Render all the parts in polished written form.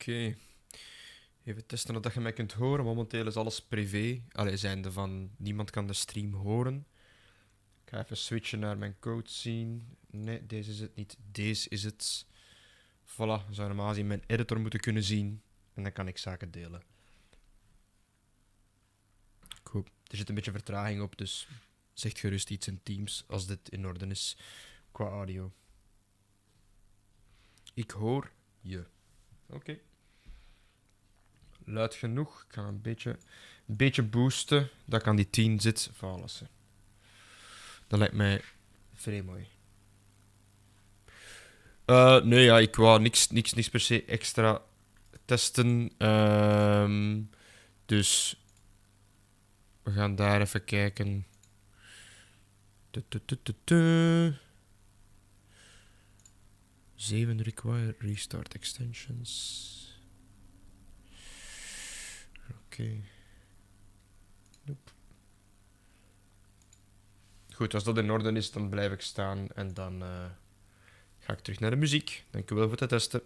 Oké. Even testen of dat je mij kunt horen. Momenteel is alles privé. Allee, zijnde van niemand kan de stream horen. Ik ga even switchen naar mijn code zien. Nee, deze is het niet. Deze is het. Voilà, zou normaal gezien mijn editor moeten kunnen zien. En dan kan ik zaken delen. Goed. Er zit een beetje vertraging op, dus zeg gerust iets in Teams als dit in orde is qua audio. Ik hoor je. Oké. Luid genoeg. Ik ga een beetje boosten. Dat ik aan die 10 zit. Valassen. Dat lijkt mij vrij mooi. Nee, ja, ik wou niks per se extra testen. Dus we gaan daar even kijken. Tu. 7 require restart extensions. Oké. Nope. Goed, als dat in orde is, dan blijf ik staan en dan ga ik terug naar de muziek. Dank u wel voor het testen.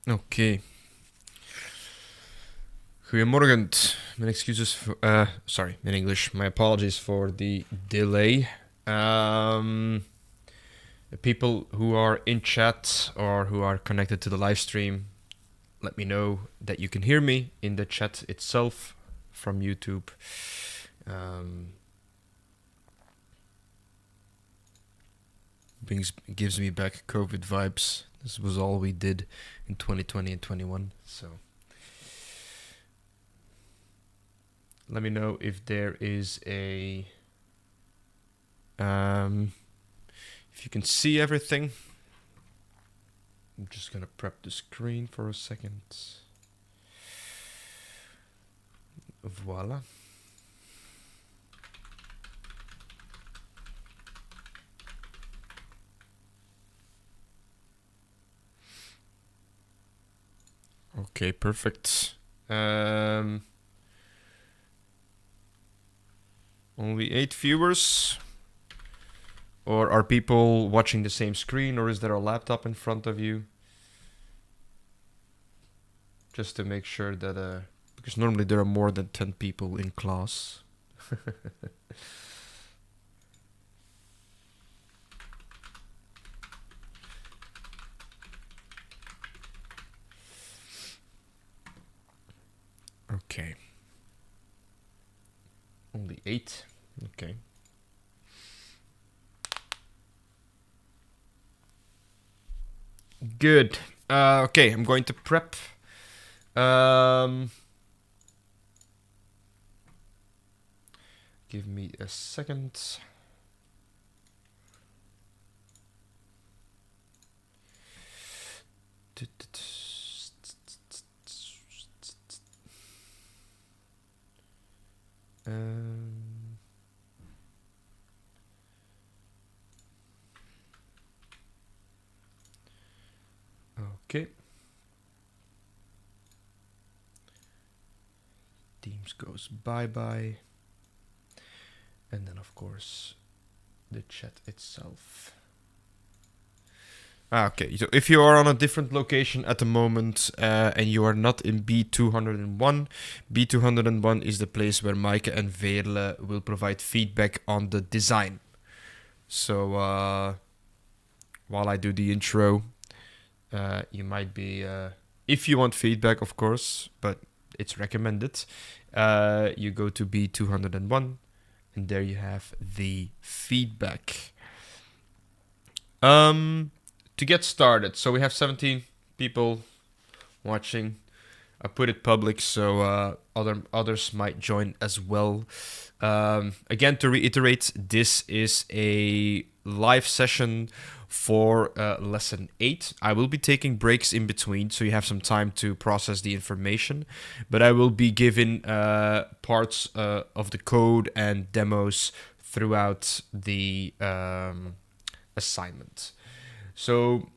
Oké. Goedemorgen. Mijn excuses voor... sorry, in English. My apologies for the delay. The people who are in chat or who are connected to the live stream, let me know that you can hear me in the chat itself from YouTube. Gives me back COVID vibes. This was all we did in 2020 and 21. So let me know if there is a if you can see everything. I'm just gonna prep the screen for a second. Voila. Okay, perfect. Only 8 viewers? Or are people watching the same screen, or is there a laptop in front of you? Just to make sure that, because normally there are more than 10 people in class. Okay. Only 8. Okay. Good. Okay, I'm going to prep. Give me a second. Okay. Teams goes bye-bye. And then, of course, the chat itself. Okay, so if you are on a different location at the moment and you are not in B201, B201 is the place where Maaike and Veerle will provide feedback on the design. So while I do the intro, you might be, if you want feedback, of course, but it's recommended, you go to B201 and there you have the feedback. To get started, so we have 17 people watching. I put it public so others might join as well. Again, to reiterate, this is a live session for lesson 8. I will be taking breaks in between, so you have some time to process the information. But I will be giving parts of the code and demos throughout the assignment. So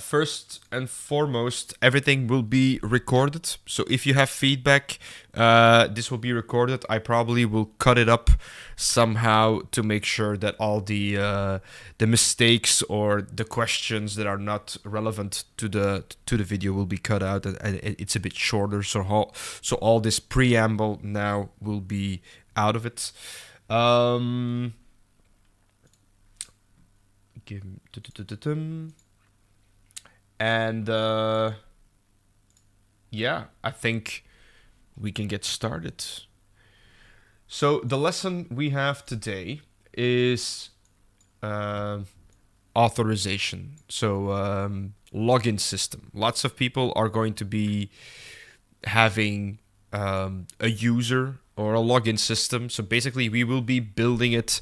first and foremost, everything will be recorded. So if you have feedback, this will be recorded. I probably will cut it up somehow to make sure that all the mistakes or the questions that are not relevant to the video will be cut out, and it's a bit shorter. So all this preamble now will be out of it. And yeah, I think we can get started. So the lesson we have today is authorization. So login system. Lots of people are going to be having a user or a login system. So basically we will be building it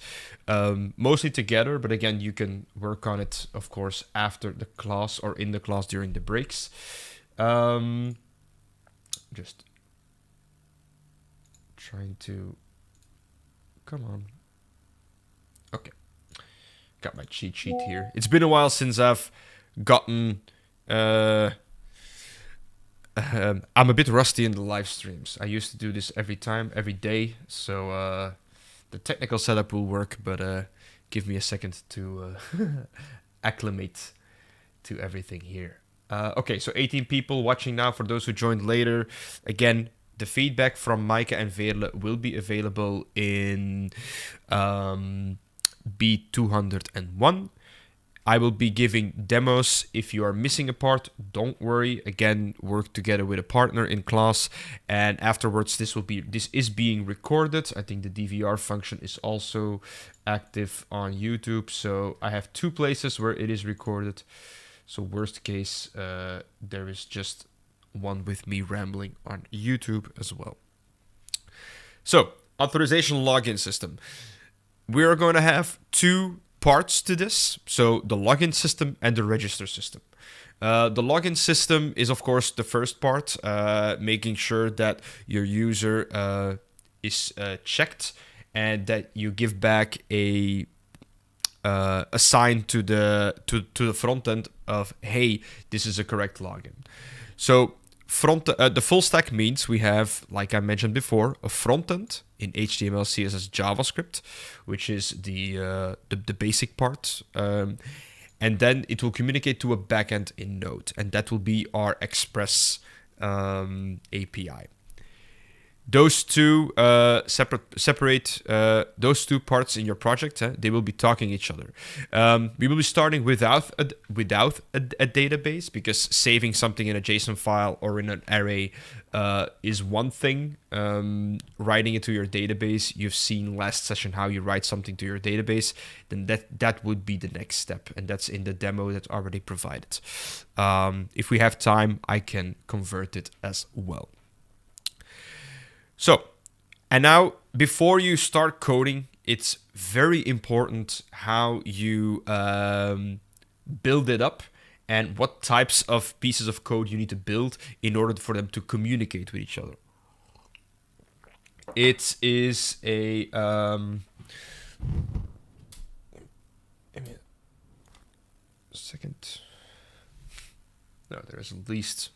mostly together, but again, you can work on it, of course, after the class or in the class during the breaks. Just trying to... Come on. Okay. Got my cheat sheet here. It's been a while since I've gotten... I'm a bit rusty in the live streams. I used to do this every day, so... the technical setup will work, but give me a second to acclimate to everything here. Okay, so 18 people watching now. For those who joined later, again, the feedback from Micah and Veerle will be available in B201. I will be giving demos. If you are missing a part, don't worry. Again, work together with a partner in class, and afterwards this is being recorded. I think the DVR function is also active on YouTube, so I have 2 places where it is recorded. So worst case, there is just one with me rambling on YouTube as well. So authorization login system. We are going to have 2 parts to this. So the login system and the register system. The login system is, of course, the first part, making sure that your user is checked and that you give back a sign to the front end of, hey, this is a correct login. So the full stack means we have, like I mentioned before, a front end in HTML, CSS, JavaScript, which is the basic part. And then it will communicate to a backend in Node, and that will be our Express API. Those two separate those 2 parts in your project. They will be talking each other. We will be starting without a database, because saving something in a JSON file or in an array is one thing. Writing it to your database, you've seen last session how you write something to your database. Then that would be the next step, and that's in the demo that's already provided. If we have time, I can convert it as well. So, and now before you start coding, it's very important how you build it up and what types of pieces of code you need to build in order for them to communicate with each other. It is a second. No, there's at least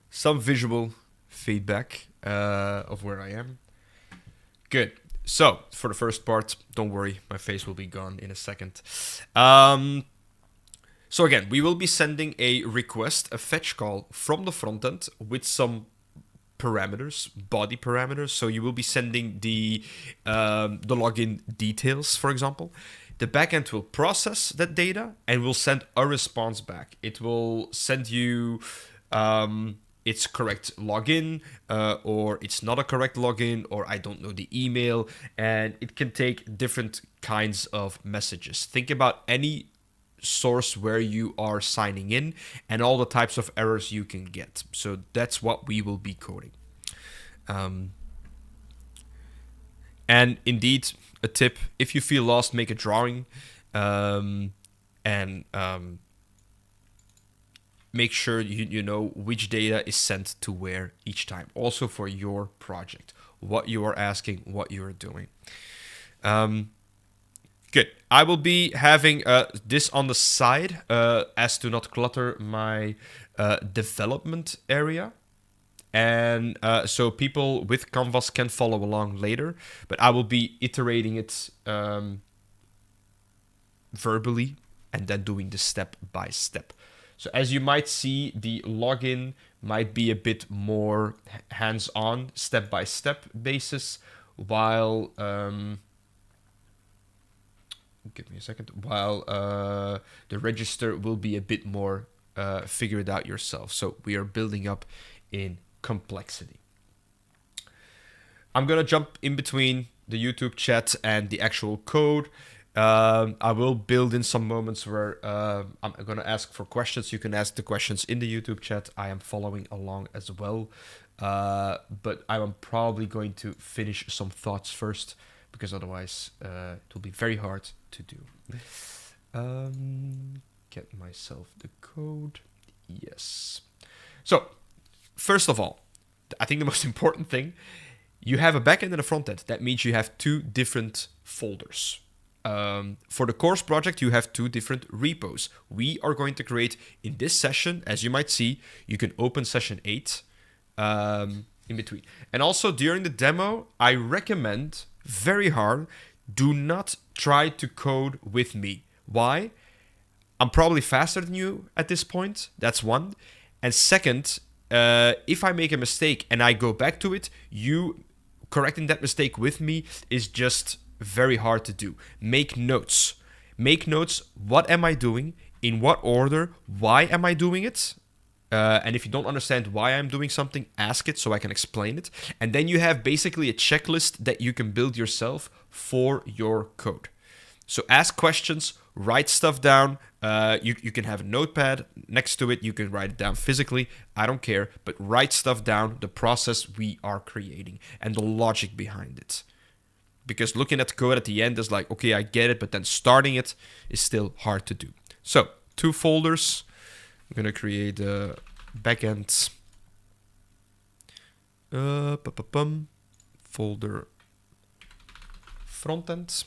some visual feedback of where I am. Good. So for the first part, don't worry, my face will be gone in a second. So again, we will be sending a request, a fetch call from the front end with some parameters, body parameters. So you will be sending the login details, for example. The backend will process that data and will send a response back. It will send you its correct login, or it's not a correct login, or I don't know the email, and it can take different kinds of messages. Think about any source where you are signing in and all the types of errors you can get. So that's what we will be coding. And indeed, a tip, if you feel lost, make a drawing, and make sure you know which data is sent to where each time. Also for your project, what you are asking, what you are doing. Good. I will be having this on the side as to not clutter my development area. And so people with Canvas can follow along later. But I will be iterating it verbally and then doing the step by step. So as you might see, the login might be a bit more hands-on, step-by-step basis, while give me a second. While the register will be a bit more figure it out yourself. So we are building up in complexity. I'm gonna jump in between the YouTube chat and the actual code. I will build in some moments where I'm going to ask for questions. You can ask the questions in the YouTube chat. I am following along as well. But I'm probably going to finish some thoughts first, because otherwise it will be very hard to do. Get myself the code. Yes. So, first of all, I think the most important thing, you have a backend and a front end. That means you have 2 different folders. For the course project, you have 2 different repos. We are going to create in this session, as you might see, you can open session 8 in between. And also during the demo, I recommend very hard, do not try to code with me. Why? I'm probably faster than you at this point. That's one. And second, if I make a mistake and I go back to it, you correcting that mistake with me is just very hard to do. Make notes. Make notes. What am I doing? In what order? Why am I doing it? And if you don't understand why I'm doing something, ask it so I can explain it. And then you have basically a checklist that you can build yourself for your code. So ask questions, write stuff down. You can have a notepad next to it. You can write it down physically. I don't care. But write stuff down, the process we are creating and the logic behind it. Because looking at the code at the end is like, okay, I get it. But then starting it is still hard to do. So 2 folders. I'm going to create a backend folder frontend.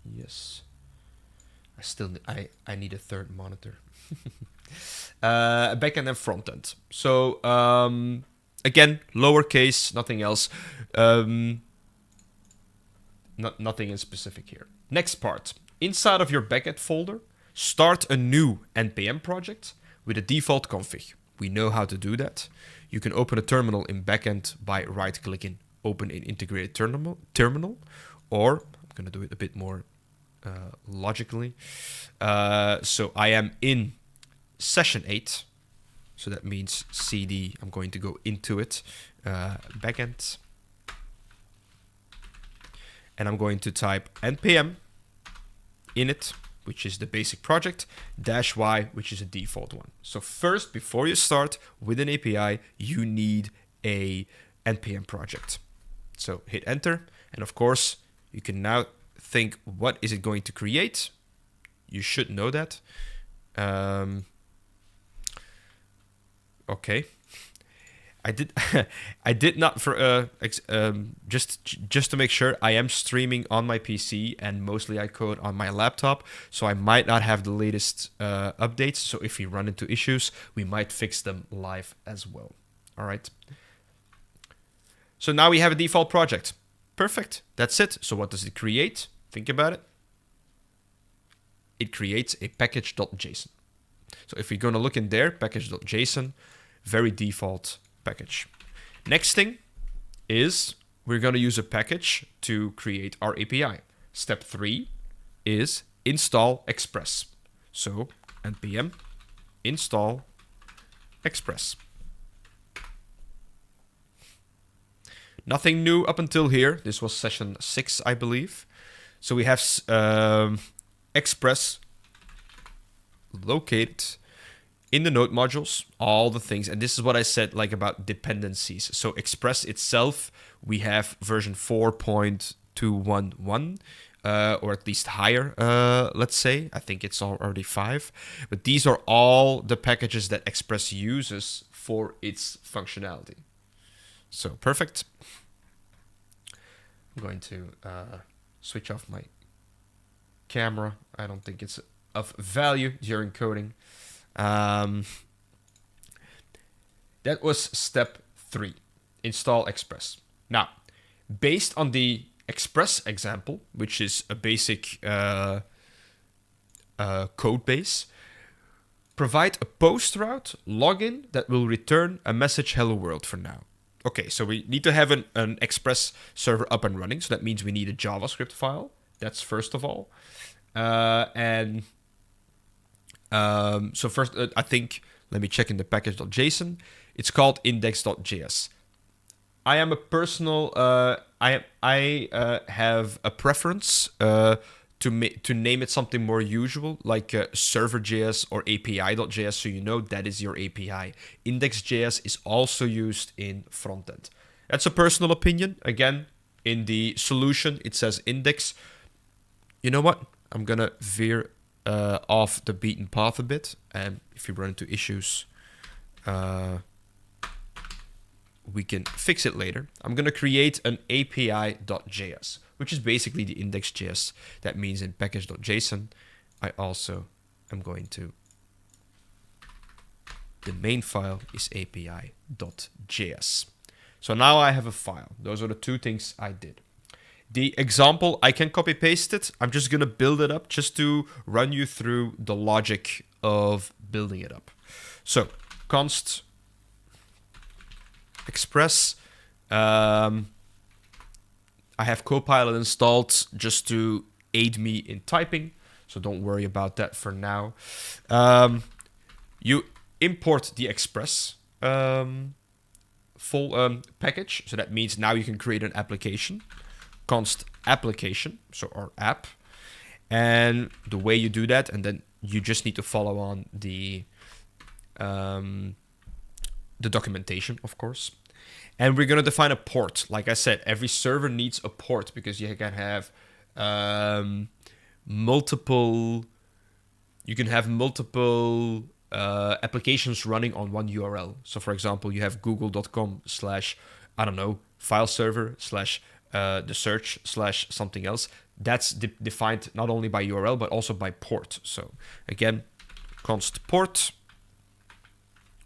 Yes. I need a third monitor. Backend and frontend. So again, lowercase, nothing else. Nothing in specific here. Next part. Inside of your backend folder, start a new NPM project with a default config. We know how to do that. You can open a terminal in backend by right-clicking Open in Integrated Terminal, or I'm going to do it a bit more logically. So I am in session 8. So that means CD, I'm going to go into it, backend. And I'm going to type npm init, which is the basic project, -y, which is a default one. So first, before you start with an API, you need a npm project. So hit enter. And of course, you can now think, what is it going to create? You should know that. Okay. I did not for just to make sure, I am streaming on my PC and mostly I code on my laptop, so I might not have the latest updates. So if we run into issues, we might fix them live as well. All right. So now we have a default project. Perfect. That's it. So what does it create? Think about it. It creates a package.json. So if we're going to look in there, package.json, very default package. Next thing is we're going to use a package to create our API. Step 3 is install Express. So npm install Express. Nothing new up until here. This was session 6, I believe. So we have Express located in the node modules, all the things. And this is what I said like about dependencies. So Express itself, we have version 4.211, or at least higher, let's say. I think it's already 5. But these are all the packages that Express uses for its functionality. So perfect. I'm going to switch off my camera. I don't think it's of value during coding. That was step 3, install Express. Now, based on the Express example, which is a basic code base, provide a post route login that will return a message hello world for now. Okay, so we need to have an Express server up and running. So that means we need a JavaScript file. That's first of all. So first, I think, let me check in the package.json. It's called index.js. I am a personal, I have a preference to name it something more usual, like server.js or api.js, so you know that is your API. Index.js is also used in frontend. That's a personal opinion. Again, in the solution, it says index. You know what? I'm going to veer off the beaten path a bit, and if you run into issues, we can fix it later. I'm going to create an api.js, which is basically the index.js. That means in package.json, I also am going to The main file is api.js. So now I have a file. Those are the two things I did. The example, I can copy paste it. I'm just going to build it up just to run you through the logic of building it up. So const express. I have Copilot installed just to aid me in typing. So don't worry about that for now. You import the express full package. So that means now you can create an application. Const application, so our app. And the way you do that, and then you just need to follow on the documentation, of course. And we're going to define a port. Like I said, every server needs a port because you can have multiple applications running on one URL. So for example, you have google.com/ I don't know, file server / the search / something else. That's defined not only by URL, but also by port. So again, const port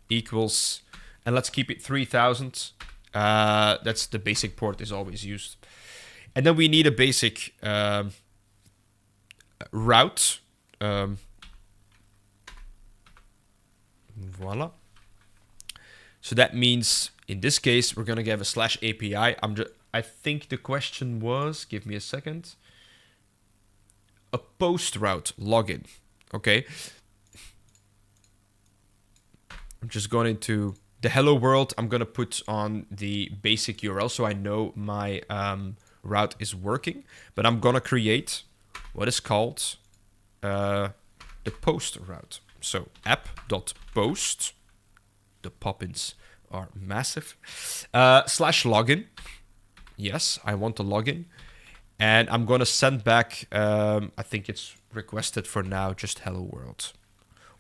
equals, and let's keep it 3000. That's the basic port is always used. And then we need a basic route. Voila. So that means in this case, we're going to give a /API. I think the question was, give me a second, a post route login. Okay. I'm just going into the hello world. I'm going to put on the basic URL so I know my route is working. But I'm going to create what is called the post route. So app.post, the pop-ins are massive, /login. Yes, I want a login. And I'm going to send back, I think it's requested for now, just hello world.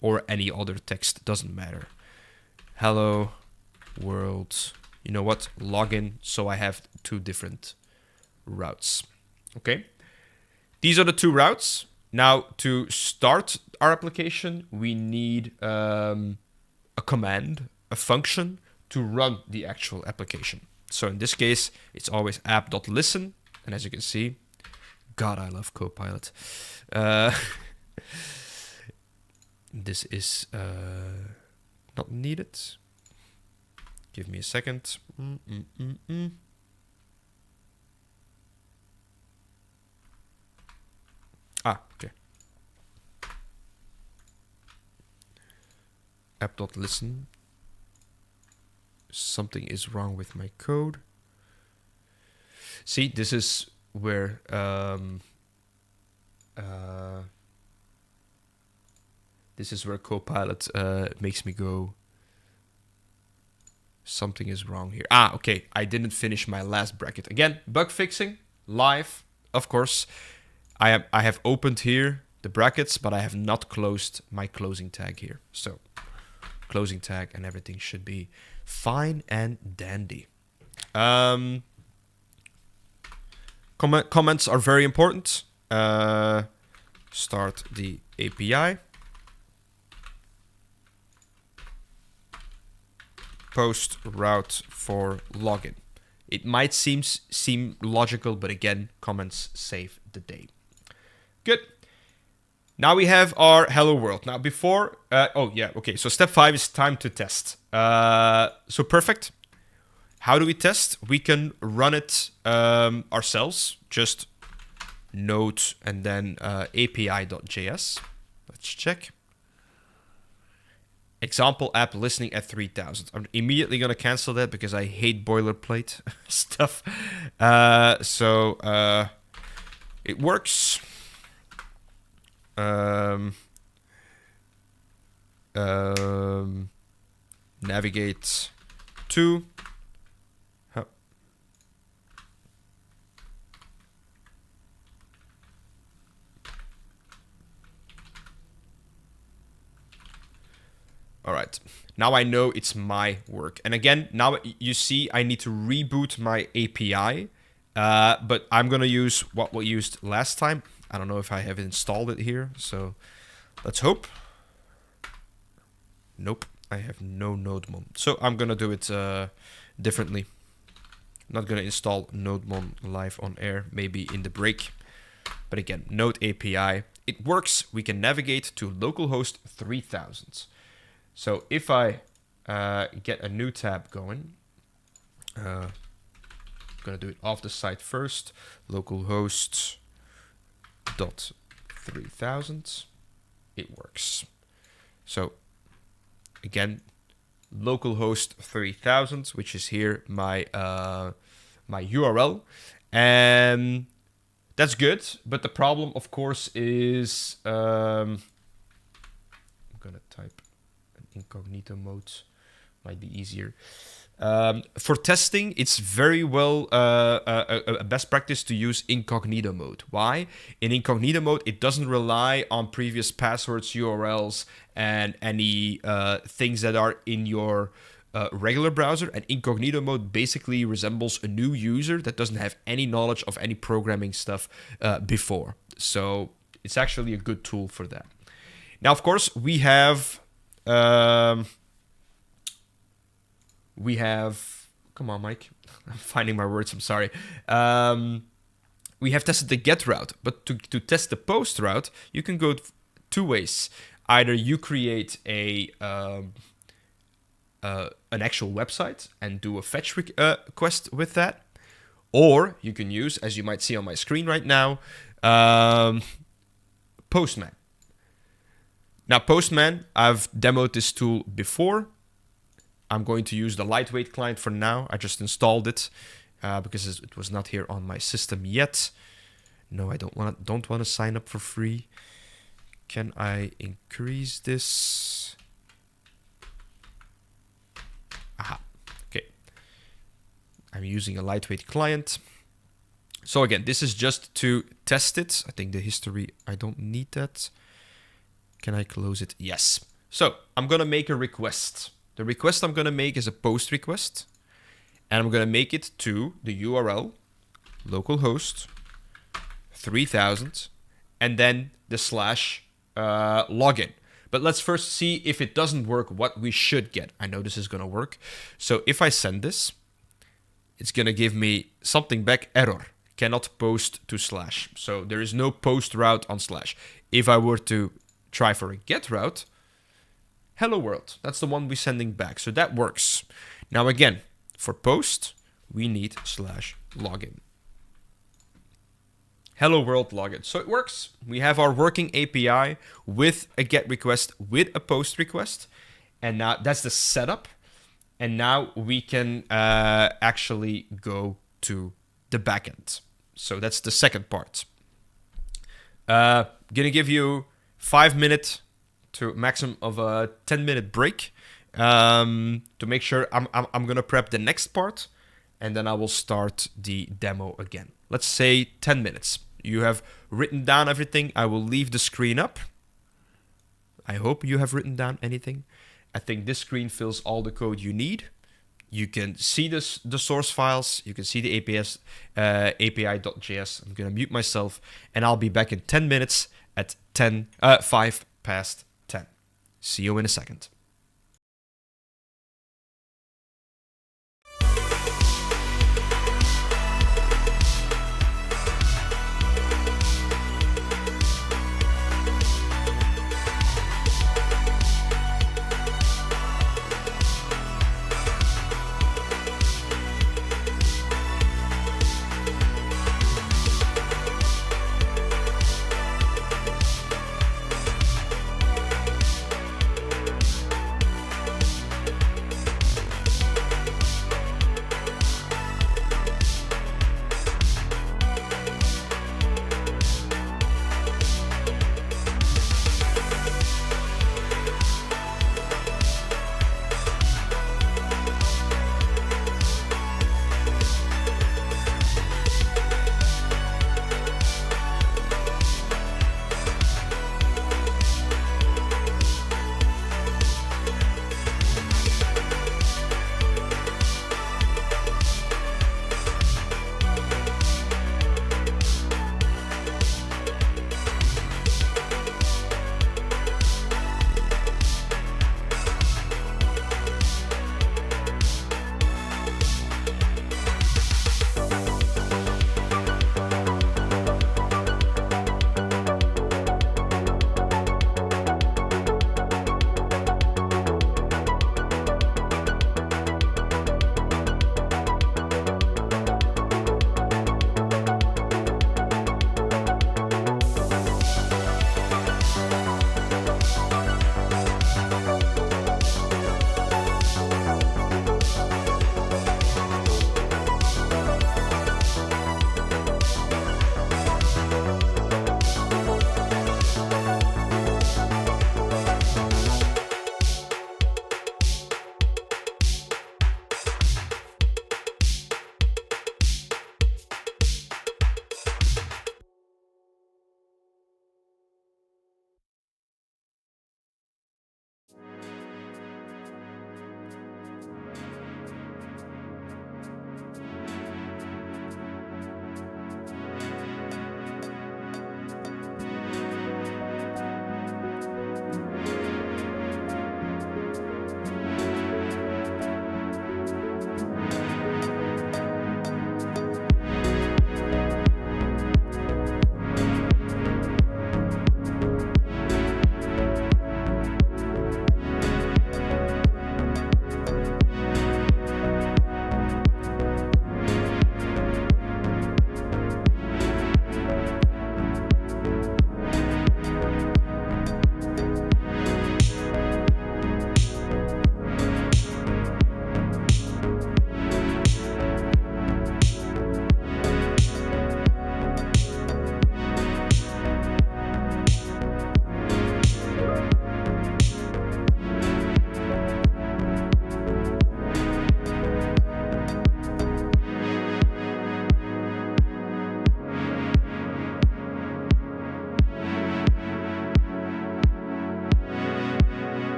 Or any other text, doesn't matter. Hello world. You know what? Login. So I have two different routes. Okay. These are the two routes. Now to start our application, we need a command, a function to run the actual application. So in this case, it's always app.listen. And as you can see, God, I love Copilot. This is not needed. Give me a second. Okay. App.listen. Something is wrong with my code. See, this is where Copilot makes me go, something is wrong here. Okay, I didn't finish my last bracket. Again, bug fixing, live, of course. I have opened here the brackets, but I have not closed my closing tag here. So closing tag and everything should be fine and dandy. Comments are very important. Start the API. Post route for login. It might seem logical, but again, comments save the day. Good. Now we have our hello world. Now before, so step 5 is time to test. So perfect. How do we test? We can run it ourselves. Just node and then api.js. Let's check. Example app listening at 3000. I'm immediately going to cancel that because I hate boilerplate stuff. It works. Navigate to. All right, now I know it's my work. And again, now you see I need to reboot my API, but I'm going to use what we used last time. I don't know if I have installed it here, so let's hope. Nope. I have no NodeMon. So I'm going to do it differently. I'm not going to install NodeMon live on air, maybe in the break. But again, Node API, it works. We can navigate to localhost 3000. So if I get a new tab going, I'm going to do it off the site first, localhost dot 3000, it works. So again, localhost 3000, which is here my my URL, and that's good. But the problem, of course, is I'm gonna type an incognito mode, might be easier. For testing, it's very well a best practice to use incognito mode. Why? In incognito mode, it doesn't rely on previous passwords, URLs, and any things that are in your regular browser. And incognito mode basically resembles a new user that doesn't have any knowledge of any programming stuff before. So it's actually a good tool for that. Now, of course, we have... come on, Mike. I'm finding my words. I'm sorry. We have tested the get route, but to test the post route, you can go two ways. Either you create an actual website and do a fetch request with that, or you can use, as you might see on my screen right now, Postman. Now, Postman, I've demoed this tool before. I'm going to use the lightweight client for now. I just installed it because it was not here on my system yet. No, I don't want to sign up for free. Can I increase this? Aha. Okay. I'm using a lightweight client. So again, this is just to test it. I think the history, I don't need that. Can I close it? Yes. So I'm going to make a request. The request I'm going to make is a post request, and I'm going to make it to the URL, localhost 3000, and then the / login. But let's first see if it doesn't work, what we should get. I know this is going to work. So if I send this, it's going to give me something back, error, cannot post to /. So there is no post route on /. If I were to try for a get route, hello world, that's the one we're sending back. So that works. Now again, for post, we need /login. Hello world login. So it works. We have our working API with a get request, with a post request. And now that's the setup. And now we can actually go to the backend. So that's the second part. Gonna give you 5 minutes to maximum of a 10-minute break to make sure I'm gonna prep the next part, and then I will start the demo again. Let's say 10 minutes. You have written down everything. I will leave the screen up. I hope you have written down anything. I think this screen fills all the code you need. You can see the source files. You can see the API.js. I'm gonna mute myself, and I'll be back in 10 minutes at 5 past 10. See you in a second.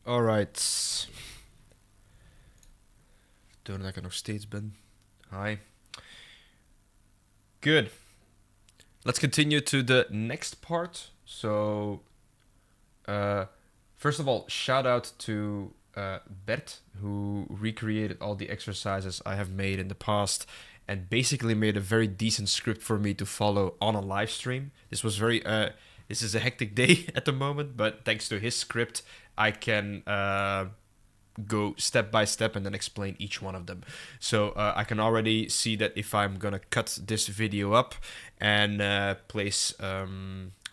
Alright. Toen dat ik er nog steeds ben. Hi. Good. Let's continue to the next part. So, first of all, shout out to Bert, who recreated all the exercises I have made in the past and basically made a very decent script for me to follow on a live stream. This was very, this is a hectic day at the moment, but thanks to his script, I can go step by step and then explain each one of them. So I can already see that if I'm gonna cut this video up and place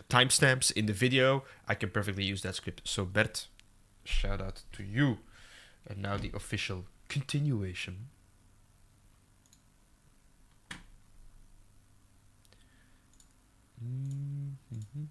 timestamps in the video, I can perfectly use that script. So Bert, shout out to you. And now the official continuation. Mm-hmm.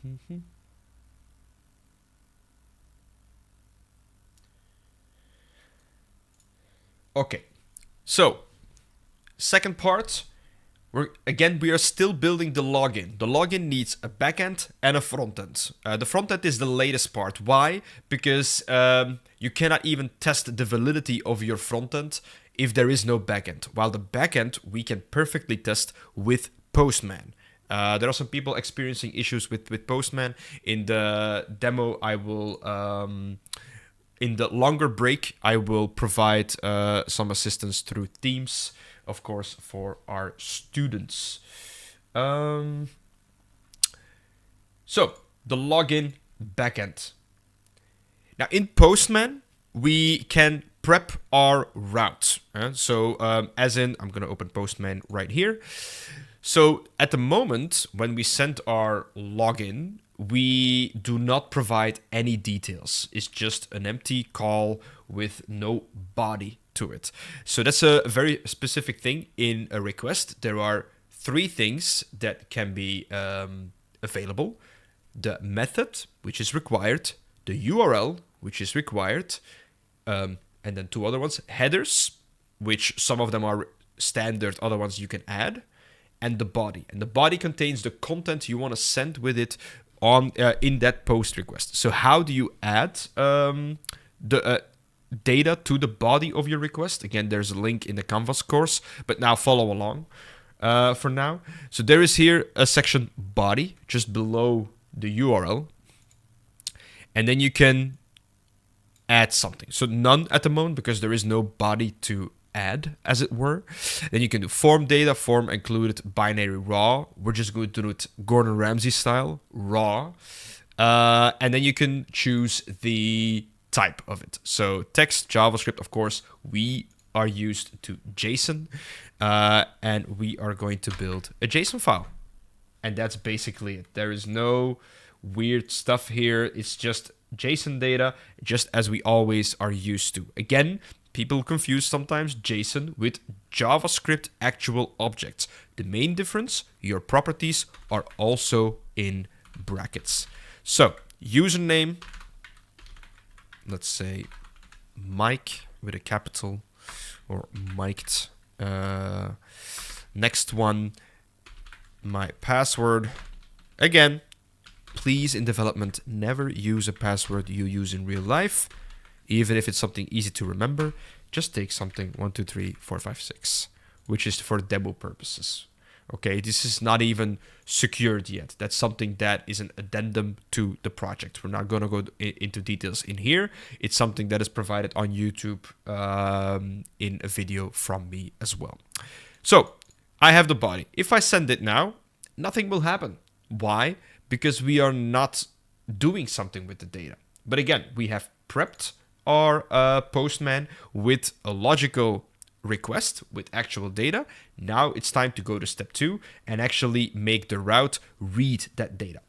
Mm-hmm. Okay, so second part, we are still building the login. The login needs a backend and a frontend. The frontend is the latest part. Why? Because you cannot even test the validity of your frontend if there is no backend. While the backend we can perfectly test with Postman. There are some people experiencing issues with Postman. In the demo, I will... in the longer break, I will provide some assistance through Teams, of course, for our students. So, the login backend. Now, in Postman, we can prep our route. As in, I'm going to open Postman right here. So, at the moment, when we send our login, we do not provide any details. It's just an empty call with no body to it. So that's a very specific thing in a request. There are 3 things that can be available. The method, which is required, the URL, which is required, and then 2 other ones. Headers, which some of them are standard, other ones you can add, and the body. And the body contains the content you want to send with it on in that post request. So how do you add the data to the body of your request? Again, there's a link in the Canvas course, but now follow along for now. So there is here a section body just below the URL, and then you can add something. So none at the moment because there is no body to add, as it were. Then you can do form data, form included binary raw. We're just going to do it Gordon Ramsay style, raw. And then you can choose the type of it. So text, JavaScript, of course, we are used to JSON. And we are going to build a JSON file. And that's basically it. There is no weird stuff here. It's just JSON data, just as we always are used to. Again, people confuse sometimes JSON with JavaScript actual objects. The main difference, your properties are also in brackets. So, username, let's say Mike with a capital, or Miked. Next one, my password. Again, please in development never use a password you use in real life. Even if it's something easy to remember, just take something 1, 2, 3, 4, 5, 6, which is for demo purposes. Okay, this is not even secured yet. That's something that is an addendum to the project. We're not going to go into details in here. It's something that is provided on YouTube in a video from me as well. So, I have the body. If I send it now, nothing will happen. Why? Because we are not doing something with the data. But again, we have prepped our Postman with a logical request with actual data. Now it's time to go to step 2 and actually make the route read that data.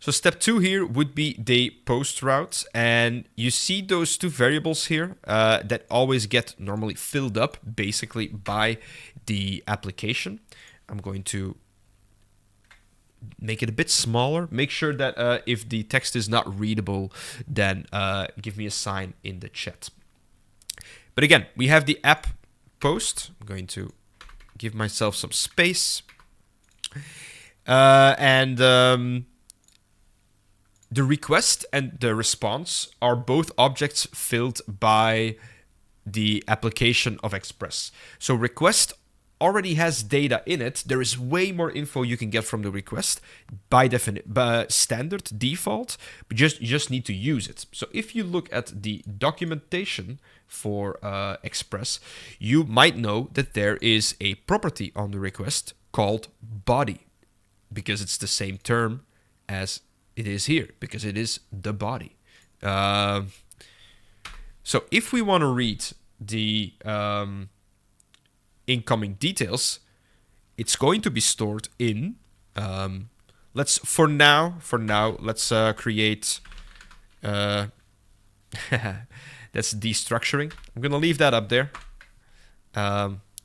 So step 2 here would be the post route, and you see those 2 variables here that always get normally filled up basically by the application. I'm going to make it a bit smaller. Make sure that if the text is not readable, then give me a sign in the chat. But again, we have the app post. I'm going to give myself some space. The request and the response are both objects filled by the application of Express. So request already has data in it. There is way more info you can get from the request by standard default, but you just need to use it. So if you look at the documentation for Express, you might know that there is a property on the request called body, because it's the same term as it is here, because it is the body. So if we want to read the incoming details, it's going to be stored in. Let's create. That's destructuring. I'm gonna leave that up there.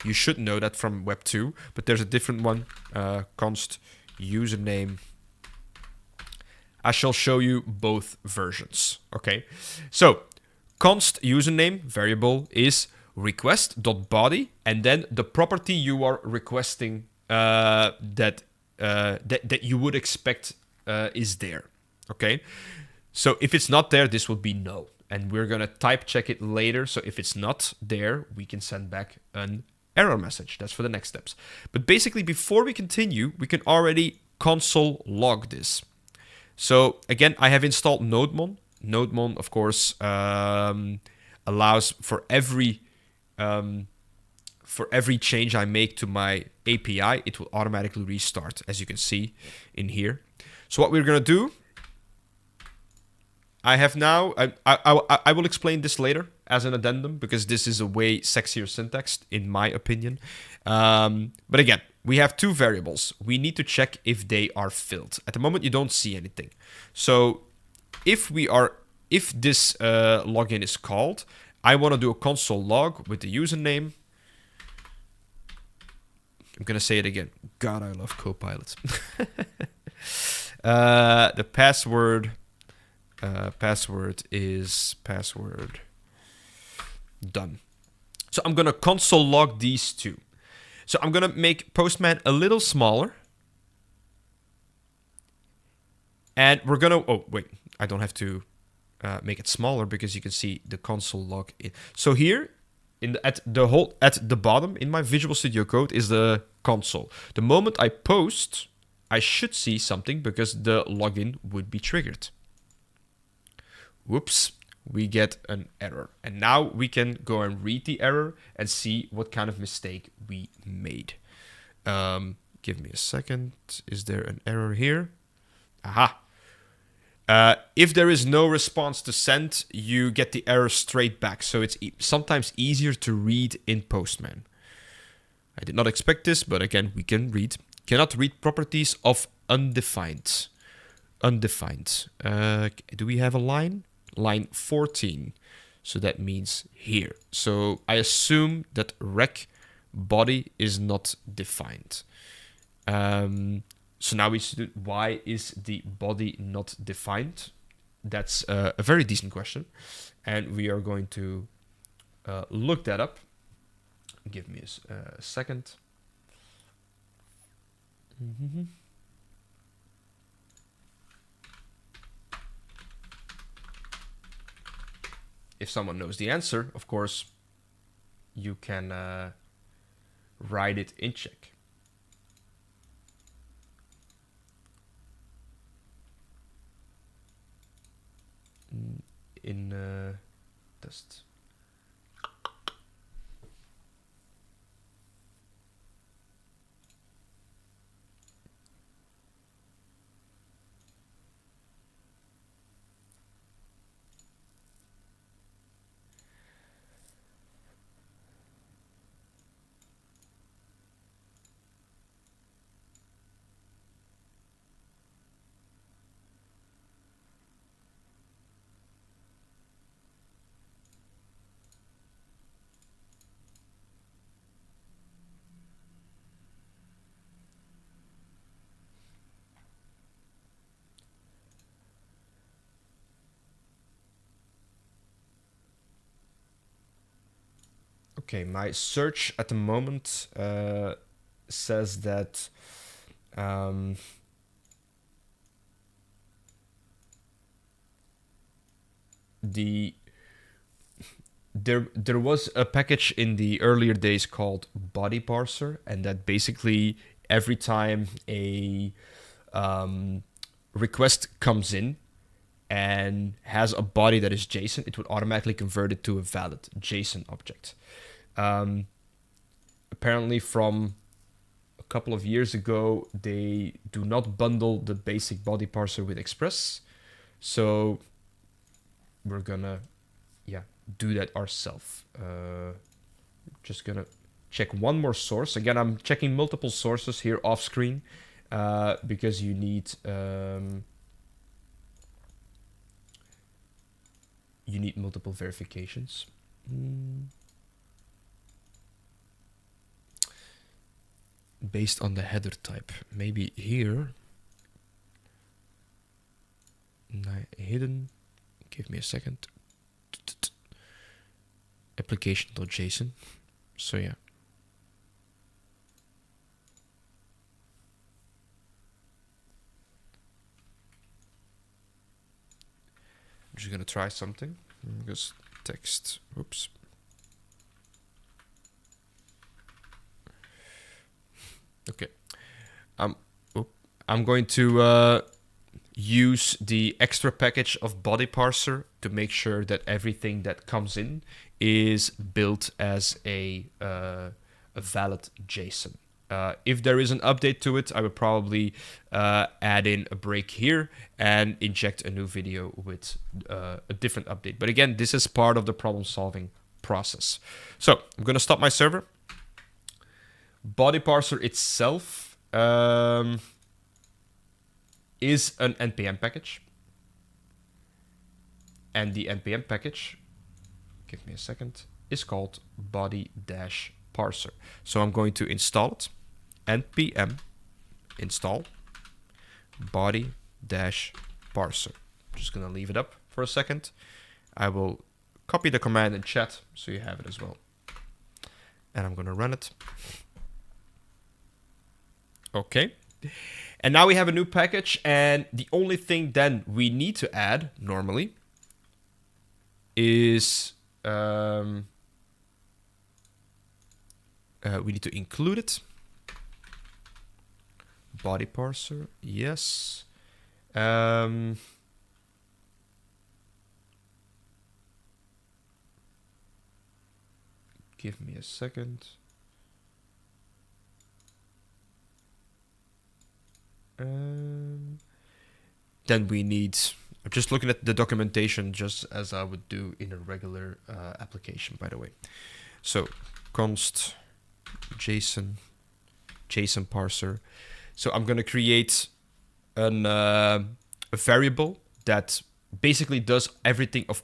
You should know that from Web 2, but there's a different one. Const username. I shall show you both versions. Okay, so const username variable is request.body, and then the property you are requesting that you would expect is there. Okay, so if it's not there, this will be null, and we're gonna type check it later. So if it's not there, we can send back an error message. That's for the next steps. But basically, before we continue, we can already console log this. So again, I have installed Nodemon. Nodemon, of course, allows for every change I make to my API, it will automatically restart, as you can see in here. So what we're gonna do, I have now, I will explain this later as an addendum, because this is a way sexier syntax, in my opinion. But again, we have two variables. We need to check if they are filled. At the moment, you don't see anything. So if this login is called, I want to do a console log with the username. I'm going to say it again. God, I love Copilot. The password is password. Done. So I'm going to console log these two. So I'm going to make Postman a little smaller. And we're going to... Oh, wait. I don't have to make it smaller, because you can see the console log. So here, at the bottom in my Visual Studio Code is the console. The moment I post, I should see something, because the login would be triggered. Whoops. We get an error. And now we can go and read the error and see what kind of mistake we made. Give me a second. Is there an error here? Aha. If there is no response to send, you get the error straight back. So it's sometimes easier to read in Postman. I did not expect this, but again, we can read. Cannot read properties of undefined. Undefined. Do we have a line? Line 14. So that means here. So I assume that rec body is not defined. So now we see, why is the body not defined? That's a very decent question. And we are going to look that up. Give me a second. Mm-hmm. If someone knows the answer, of course, you can write it in check. In test. Okay, my search at the moment says that there was a package in the earlier days called Body Parser, and that basically every time a request comes in and has a body that is JSON, it would automatically convert it to a valid JSON object. Apparently from a couple of years ago, they do not bundle the basic body parser with Express. So we're gonna, do that ourselves. Just gonna check one more source. Again, I'm checking multiple sources here off screen because you need multiple verifications. Based on the header type. Maybe here. Hidden. Give me a second. Application.json. So yeah. I'm just gonna try something. Just text. Oops. Okay. I'm going to use the extra package of Body Parser to make sure that everything that comes in is built as a valid JSON. If there is an update to it, I would probably add in a break here and inject a new video with a different update. But again, this is part of the problem-solving process. So I'm going to stop my server. Body Parser itself is an NPM package. And the NPM package, give me a second, is called body-parser. So I'm going to install it. npm install body-parser. Just gonna leave it up for a second. I will copy the command in chat so you have it as well. And I'm gonna run it. Okay. And now we have a new package, and the only thing then we need to add normally is we need to include it. Body parser, yes. Give me a second. Then we need, I'm just looking at the documentation just as I would do in a regular application, by the way. So const JSON parser. So I'm going to create a variable that basically does everything of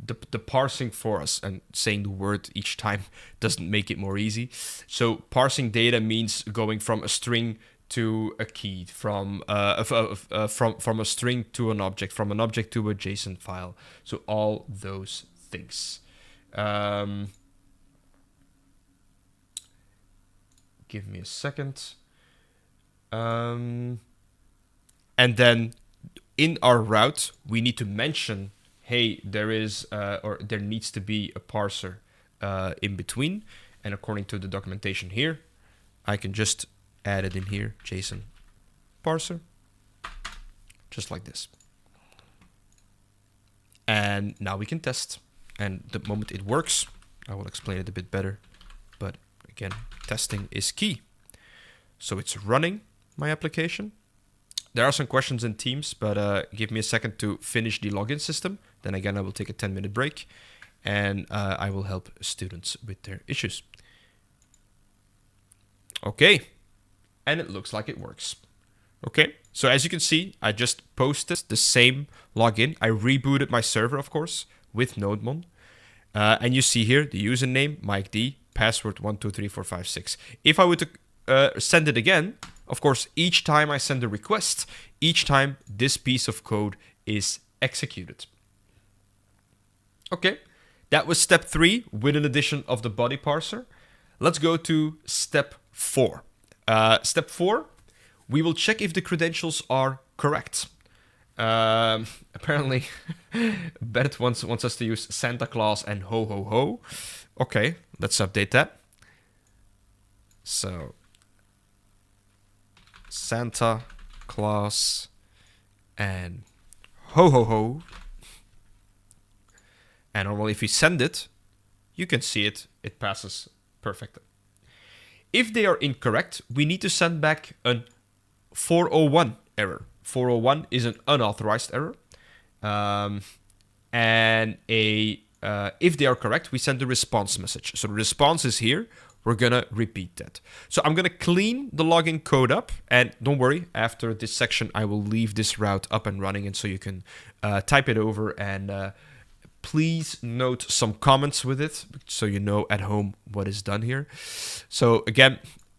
the parsing for us, and saying the word each time doesn't make it more easy. So parsing data means going from a string to a key, from a string to an object, from an object to a JSON file. So all those things. Give me a second. And then in our route, we need to mention, hey, there is or there needs to be a parser in between. And according to the documentation here, I can just add it in here, JSON parser, just like this. And now we can test. And the moment it works, I will explain it a bit better. But again, testing is key. So it's running my application. There are some questions in Teams, but give me a second to finish the login system. Then again, I will take a 10-minute break, and I will help students with their issues. Okay. And it looks like it works. Okay, so as you can see, I just posted the same login. I rebooted my server, of course, with NodeMon. And you see here the username, Mike D, password 123456. If I were to send it again, of course, each time I send a request, each time this piece of code is executed. Okay, that was step 3 with an addition of the body parser. Let's go to step 4. Step 4, we will check if the credentials are correct. Apparently, Bert wants us to use Santa Claus and ho ho ho. Okay, let's update that. So, Santa Claus and ho ho ho. And normally if you send it, you can see it. It passes perfectly. If they are incorrect, we need to send back a 401 error. 401 is an unauthorized error. And if they are correct, we send a response message. So the response is here. We're going to repeat that. So I'm going to clean the login code up. And don't worry, after this section, I will leave this route up and running. And so you can type it over and please note some comments with it so you know at home what is done here. So again,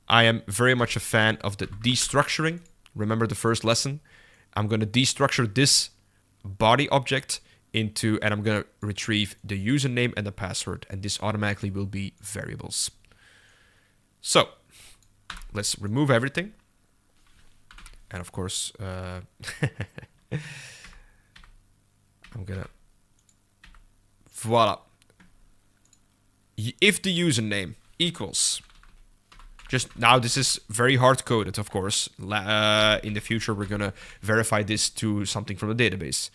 I am very much a fan of the destructuring. Remember the first lesson? I'm going to destructure this body object into, and I'm going to retrieve the username and the password, and this automatically will be variables. So let's remove everything. And of course, I'm going to, voila. If the username equals, just now this is very hard coded, of course. In the future, we're going to verify this to something from the database.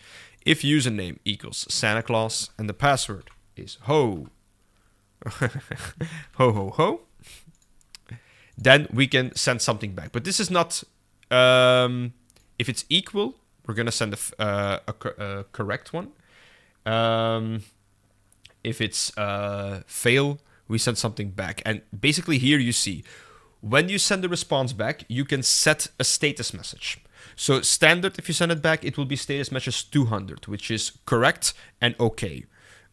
If username equals Santa Claus and the password is ho, ho, ho, ho, then we can send something back. But this is not, if it's equal, we're going to send a correct one. If it's fail, we send something back. And basically here you see, when you send the response back, you can set a status message. So standard, if you send it back, it will be status message 200, which is correct and okay.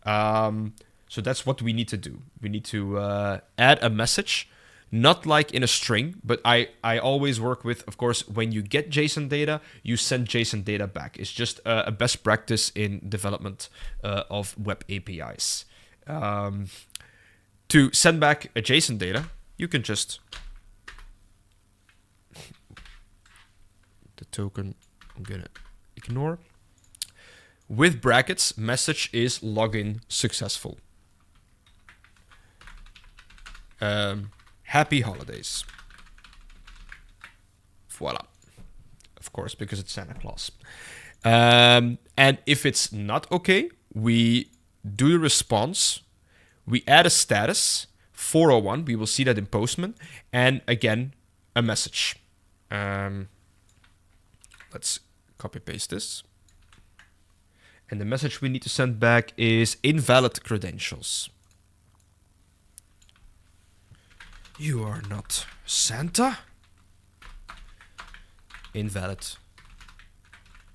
So that's what we need to do. We need to add a message, not like in a string, but I always work with, of course, when you get JSON data, you send JSON data back. It's just a best practice in development of web APIs. To send back a JSON data, you can just... The token I'm going to ignore. With brackets, message is login successful. Happy holidays. Voila. Of course, because it's Santa Claus. And if it's not okay, we do the response. We add a status, 401. We will see that in Postman. And again, a message. Let's copy paste this. And the message we need to send back is invalid credentials. You are not Santa. Invalid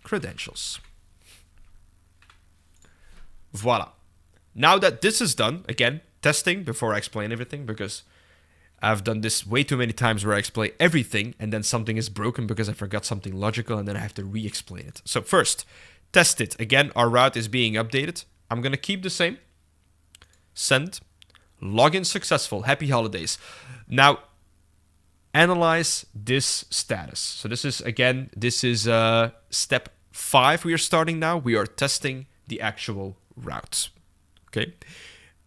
credentials. Voila. Now that this is done, again, testing before I explain everything, because I've done this way too many times where I explain everything and then something is broken because I forgot something logical and then I have to re-explain it. So first, test it. Again, our route is being updated. I'm going to keep the same. Send. Login successful. Happy holidays. Now, analyze this status. So this is, again, this is step 5 we are starting now. We are testing the actual route. Okay.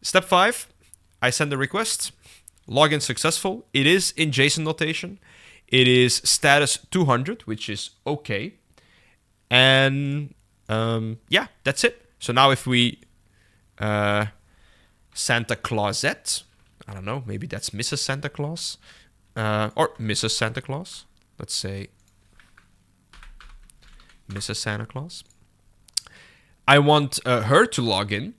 Step 5, I send a request. Login successful. It is in JSON notation. It is status 200, which is okay. And yeah, that's it. So now if we Santa Clausette, I don't know, maybe that's Mrs. Santa Claus or Mrs. Santa Claus. Let's say Mrs. Santa Claus. I want her to log in.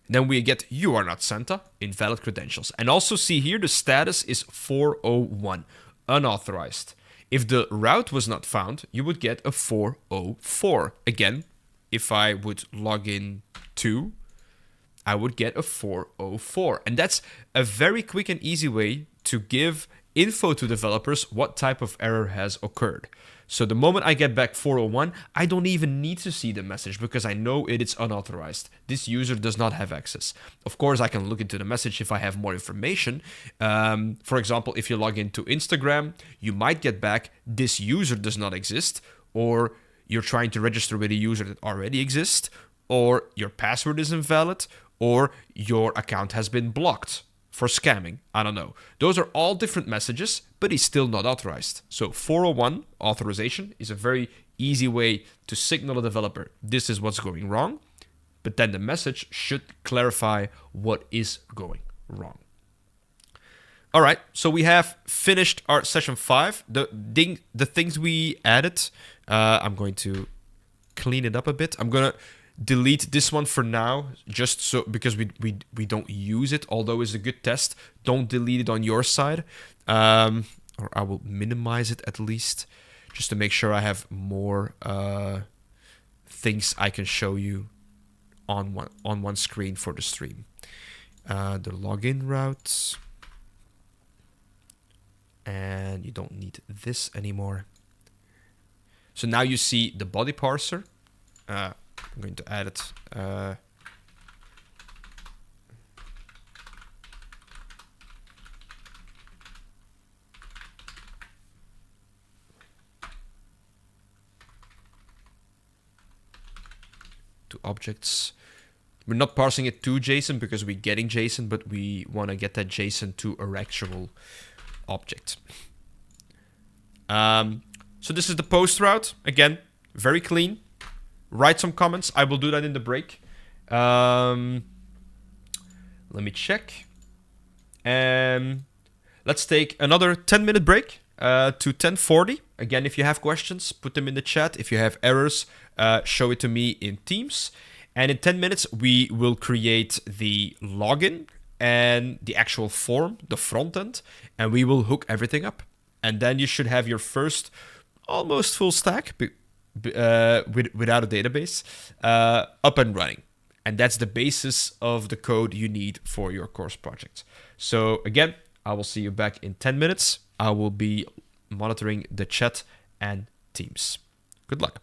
Then we get you are not Santa, invalid credentials. And also see here the status is 401, unauthorized. If the route was not found, you would get a 404. Again, if I would log in to, I would get a 404. And that's a very quick and easy way to give info to developers what type of error has occurred. So the moment I get back 401, I don't even need to see the message because I know it is unauthorized. This user does not have access. Of course, I can look into the message if I have more information. For example, if you log into Instagram, you might get back, this user does not exist, or you're trying to register with a user that already exists, or your password is invalid, or your account has been blocked for scamming. I don't know. Those are all different messages, but he's still not authorized. So 401 authorization is a very easy way to signal a developer this is what's going wrong, but then the message should clarify what is going wrong. All right, so we have finished our session 5. The things we added, I'm going to clean it up a bit. I'm going to delete this one for now, just so because we don't use it, although it's a good test. Don't delete it on your side, or I will minimize it at least, just to make sure I have more things I can show you on one screen for the stream. The login routes, and you don't need this anymore. So now you see the body parser. I'm going to add it. To objects. We're not parsing it to JSON because we're getting JSON, but we want to get that JSON to an actual object. So this is the post route. Again, very clean. Write some comments. I will do that in the break. Let me check. Let's take another 10-minute break to 10:40. Again, if you have questions, put them in the chat. If you have errors, show it to me in Teams. And in 10 minutes, we will create the login and the actual form, the front end, and we will hook everything up. And then you should have your first almost full stack without a database up and running. And that's the basis of the code you need for your course project. So again, I will see you back in 10 minutes. I will be monitoring the chat and Teams. Good luck.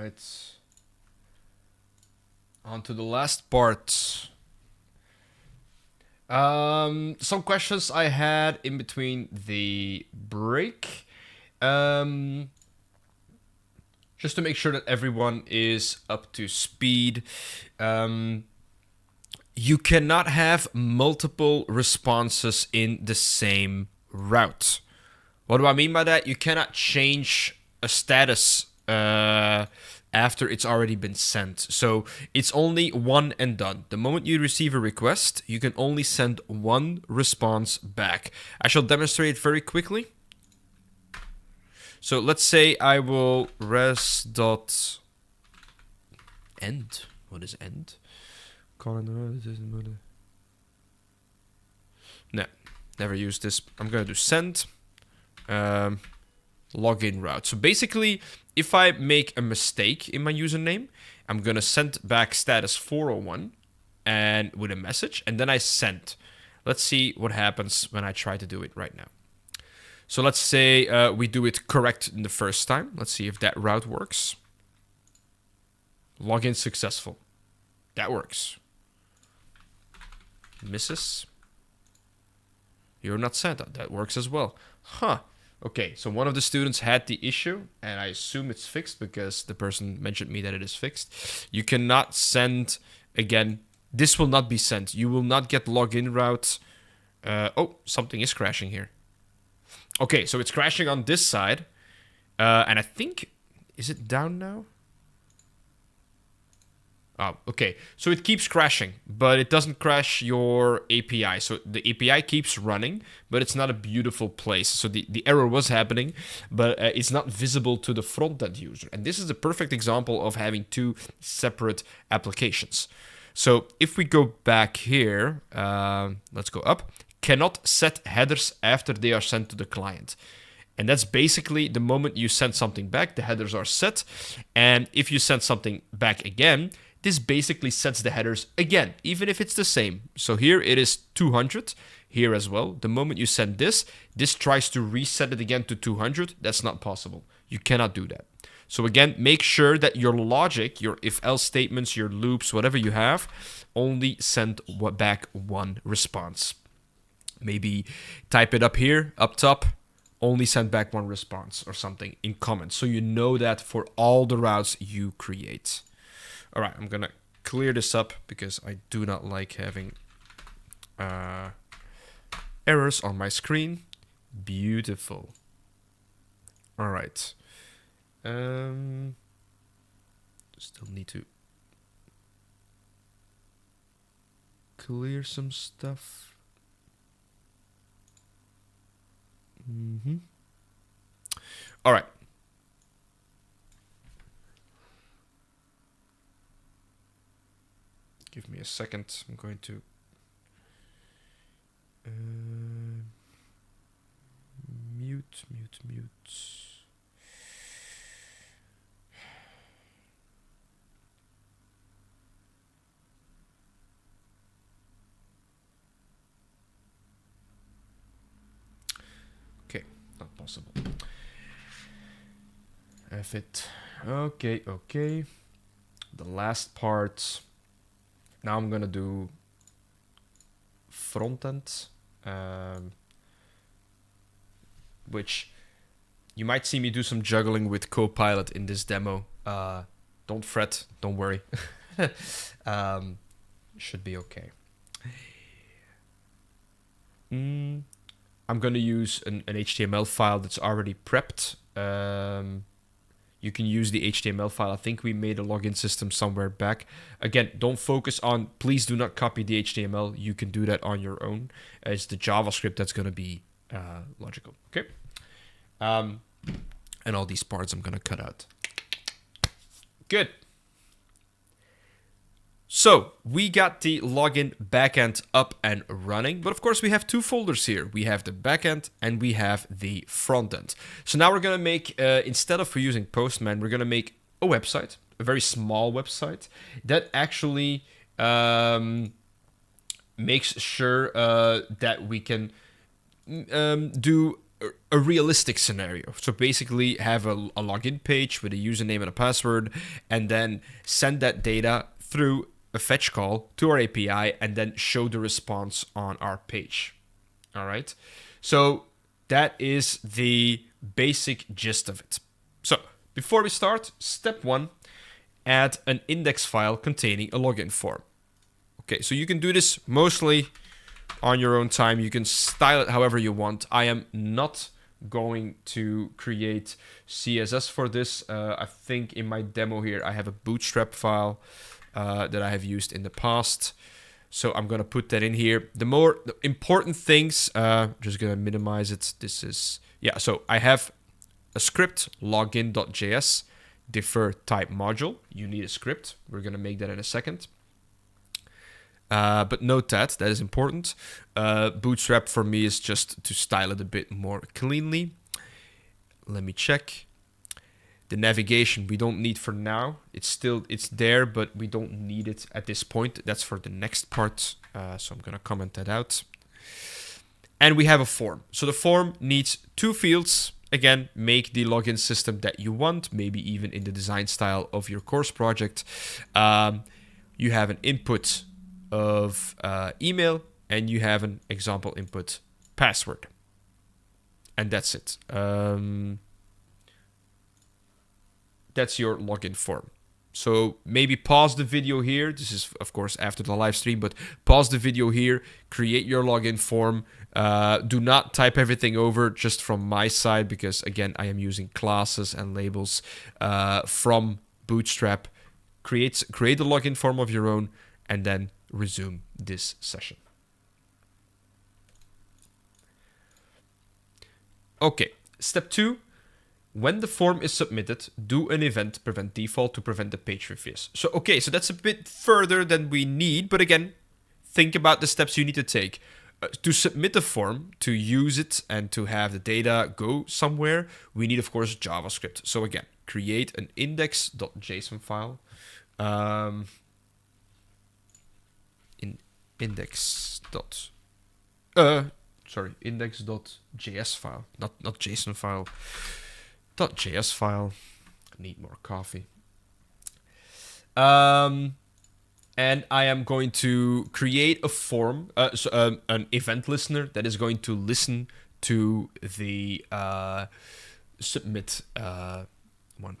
right. On to the last part. Some questions I had in between the break. Just to make sure that everyone is up to speed. You cannot have multiple responses in the same route. What do I mean by that? You cannot change a status after it's already been sent. So it's only one and done. The moment you receive a request, you can only send one response back. I shall demonstrate very quickly. So let's say I will res.end. What is end? No, never used this. I'm going to do send. Login route. So basically, if I make a mistake in my username, I'm going to send back status 401 and with a message, and then I send. Let's see what happens when I try to do it right now. So let's say we do it correct in the first time. Let's see if that route works. Login successful. That works. Misses. You're not sent. That works as well. Huh. Okay, so one of the students had the issue, and I assume it's fixed because the person mentioned me that it is fixed. You cannot send again. This will not be sent. You will not get login route. Oh, something is crashing here. Okay, so it's crashing on this side. And I think, is it down now? Oh, okay. So it keeps crashing, but it doesn't crash your API. So the API keeps running, but it's not a beautiful place. So the error was happening, but it's not visible to the front-end user. And this is a perfect example of having two separate applications. So if we go back here, let's go up. Cannot set headers after they are sent to the client. And that's basically the moment you send something back, the headers are set. And if you send something back again, this basically sets the headers again, even if it's the same. So here it is 200, here as well. The moment you send this, this tries to reset it again to 200. That's not possible. You cannot do that. So again, make sure that your logic, your if-else statements, your loops, whatever you have, only send back one response. Maybe type it up here, up top, only send back one response or something in comments. So you know that for all the routes you create. All right, I'm going to clear this up because I do not like having errors on my screen. Beautiful. All right. Still need to clear some stuff. All right. Give me a second. I'm going to mute. Okay, not possible. F it. Okay. The last part. Now I'm gonna do front end, which you might see me do some juggling with Copilot in this demo. Don't fret, don't worry. Should be okay. I'm gonna use an HTML file that's already prepped. You can use the HTML file. I think we made a login system somewhere back. Again, don't focus on, please do not copy the HTML. You can do that on your own. It's the JavaScript that's going to be logical. Okay. And all these parts I'm going to cut out. Good. So we got the login backend up and running, but of course we have two folders here. We have the backend and we have the frontend. So now we're gonna make, instead of using Postman, we're gonna make a website, a very small website that actually makes sure that we can do a realistic scenario. So basically have a login page with a username and a password, and then send that data through a fetch call to our API, and then show the response on our page. All right. So that is the basic gist of it. So before we start, step 1, add an index file containing a login form. Okay, so you can do this mostly on your own time. You can style it however you want. I am not going to create CSS for this. I think in my demo here, I have a Bootstrap file that I have used in the past. So I'm going to put that in here. The important things, just going to minimize it. This is, yeah, so I have a script, login.js, defer type module. You need a script. We're going to make that in a second. But note that is important. Bootstrap for me is just to style it a bit more cleanly. Let me check. The navigation we don't need for now. It's there, but we don't need it at this point. That's for the next part. So I'm going to comment that out. And we have a form. So the form needs 2 fields. Again, make the login system that you want, maybe even in the design style of your course project. You have an input of email, and you have an example input password. And that's it. That's your login form. So maybe pause the video here. This is, of course, after the live stream, but pause the video here, create your login form. Do not type everything over just from my side, because, again, I am using classes and labels from Bootstrap. Create a login form of your own, and then resume this session. Okay, step 2. When the form is submitted, do an event prevent default to prevent the page refresh. So, okay, so that's a bit further than we need, but again, think about the steps you need to take. To submit the form, to use it, and to have the data go somewhere, we need, of course, JavaScript. So again, create an index.json file. Index.js file, not JSON file. .js file. I need more coffee. And I am going to create a form, an event listener that is going to listen to the submit one.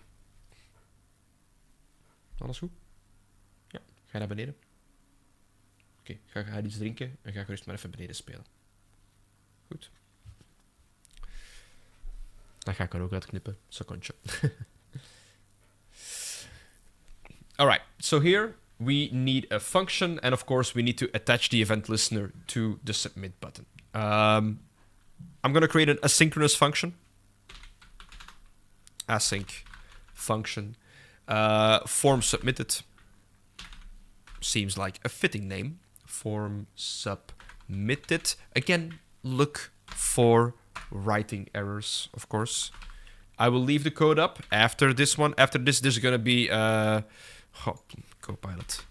Alles goed? Ja, ga je naar beneden? Oké, ga iets drinken en ga ik rustig maar even beneden spelen. Goed. Dan ga ik er ook uitknippen. Secondje. Alright, so here we need a function, and of course we need to attach the event listener to the submit button. I'm going to create an asynchronous function. Async function. Form submitted. Seems like a fitting name. Form submitted. Again, look for writing errors, of course. I will leave the code up after this one. After this, there's going to be... Copilot,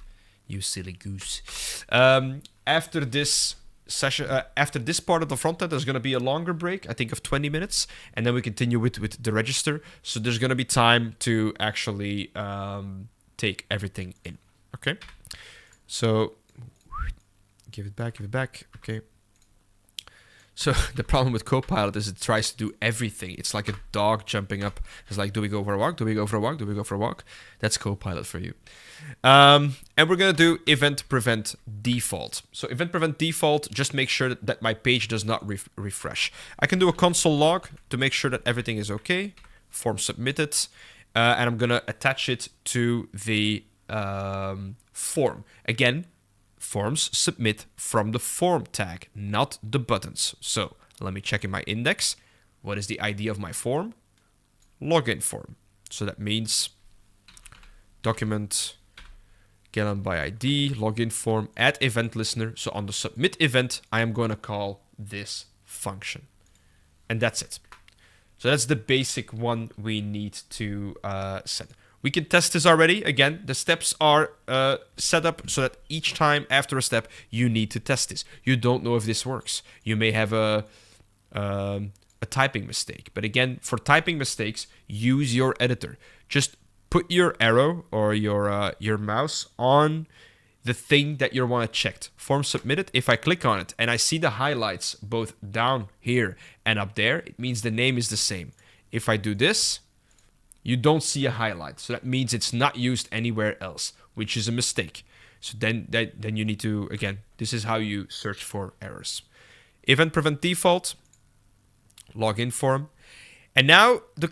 you silly goose. After this session, after this part of the front end, there's going to be a longer break, I think of 20 minutes, and then we continue with the register. So there's going to be time to actually take everything in. Okay. So give it back. Okay. So the problem with Copilot is it tries to do everything. It's like a dog jumping up. It's like, do we go for a walk? Do we go for a walk? Do we go for a walk? That's Copilot for you. And we're going to do event prevent default. So event prevent default, just make sure that my page does not refresh. I can do a console log to make sure that everything is okay. Form submitted. And I'm going to attach it to the form. Again, forms submit from the form tag, not the buttons. So let me check in my index. What is the ID of my form? Login form. So that means document, get on by ID, login form, add event listener. So on the submit event, I am going to call this function. And that's it. So that's the basic one we need to set. We can test this already. Again, the steps are set up so that each time after a step, you need to test this. You don't know if this works. You may have a a typing mistake. But again, for typing mistakes, use your editor. Just put your arrow or your mouse on the thing that you want to check. Form submitted. If I click on it and I see the highlights both down here and up there, it means the name is the same. If I do this, you don't see a highlight. So that means it's not used anywhere else, which is a mistake. So then you need to, again, this is how you search for errors. Event prevent default, login form. And now the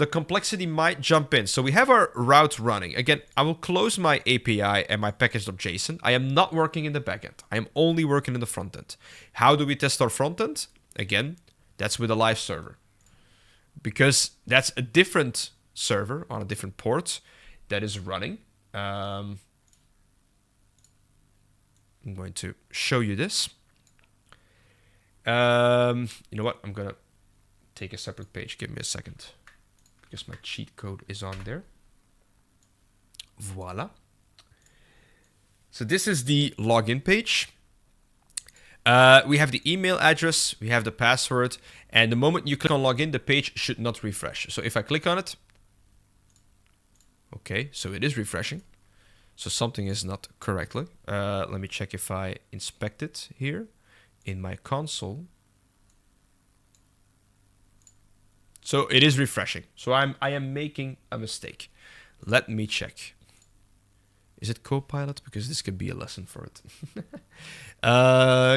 complexity might jump in. So we have our route running. Again, I will close my API and my package.json. I am not working in the backend. I am only working in the frontend. How do we test our frontend? Again, that's with a live server. Because that's a different server on a different port that is running. I'm going to show you this. You know what? I'm going to take a separate page. Give me a second. Because my cheat code is on there. Voila. So this is the login page. We have the email address. We have the password. And the moment you click on login, the page should not refresh. So if I click on it. Okay, so it is refreshing. So something is not correctly. Let me check if I inspect it here in my console. So it is refreshing. So I am making a mistake. Let me check. Is it Copilot? Because this could be a lesson for it.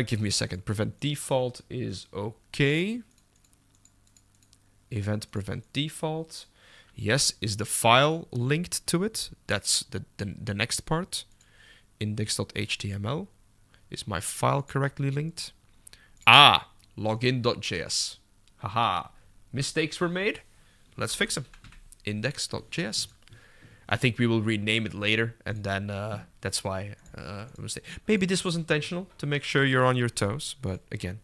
Give me a second. Prevent default is okay. Event prevent default. Yes, is the file linked to it? That's the next part. Index.html. Is my file correctly linked? Ah, login.js. Haha. Mistakes were made. Let's fix them. Index.js. I think we will rename it later, and then that's why a mistake. Maybe this was intentional to make sure you're on your toes, but again,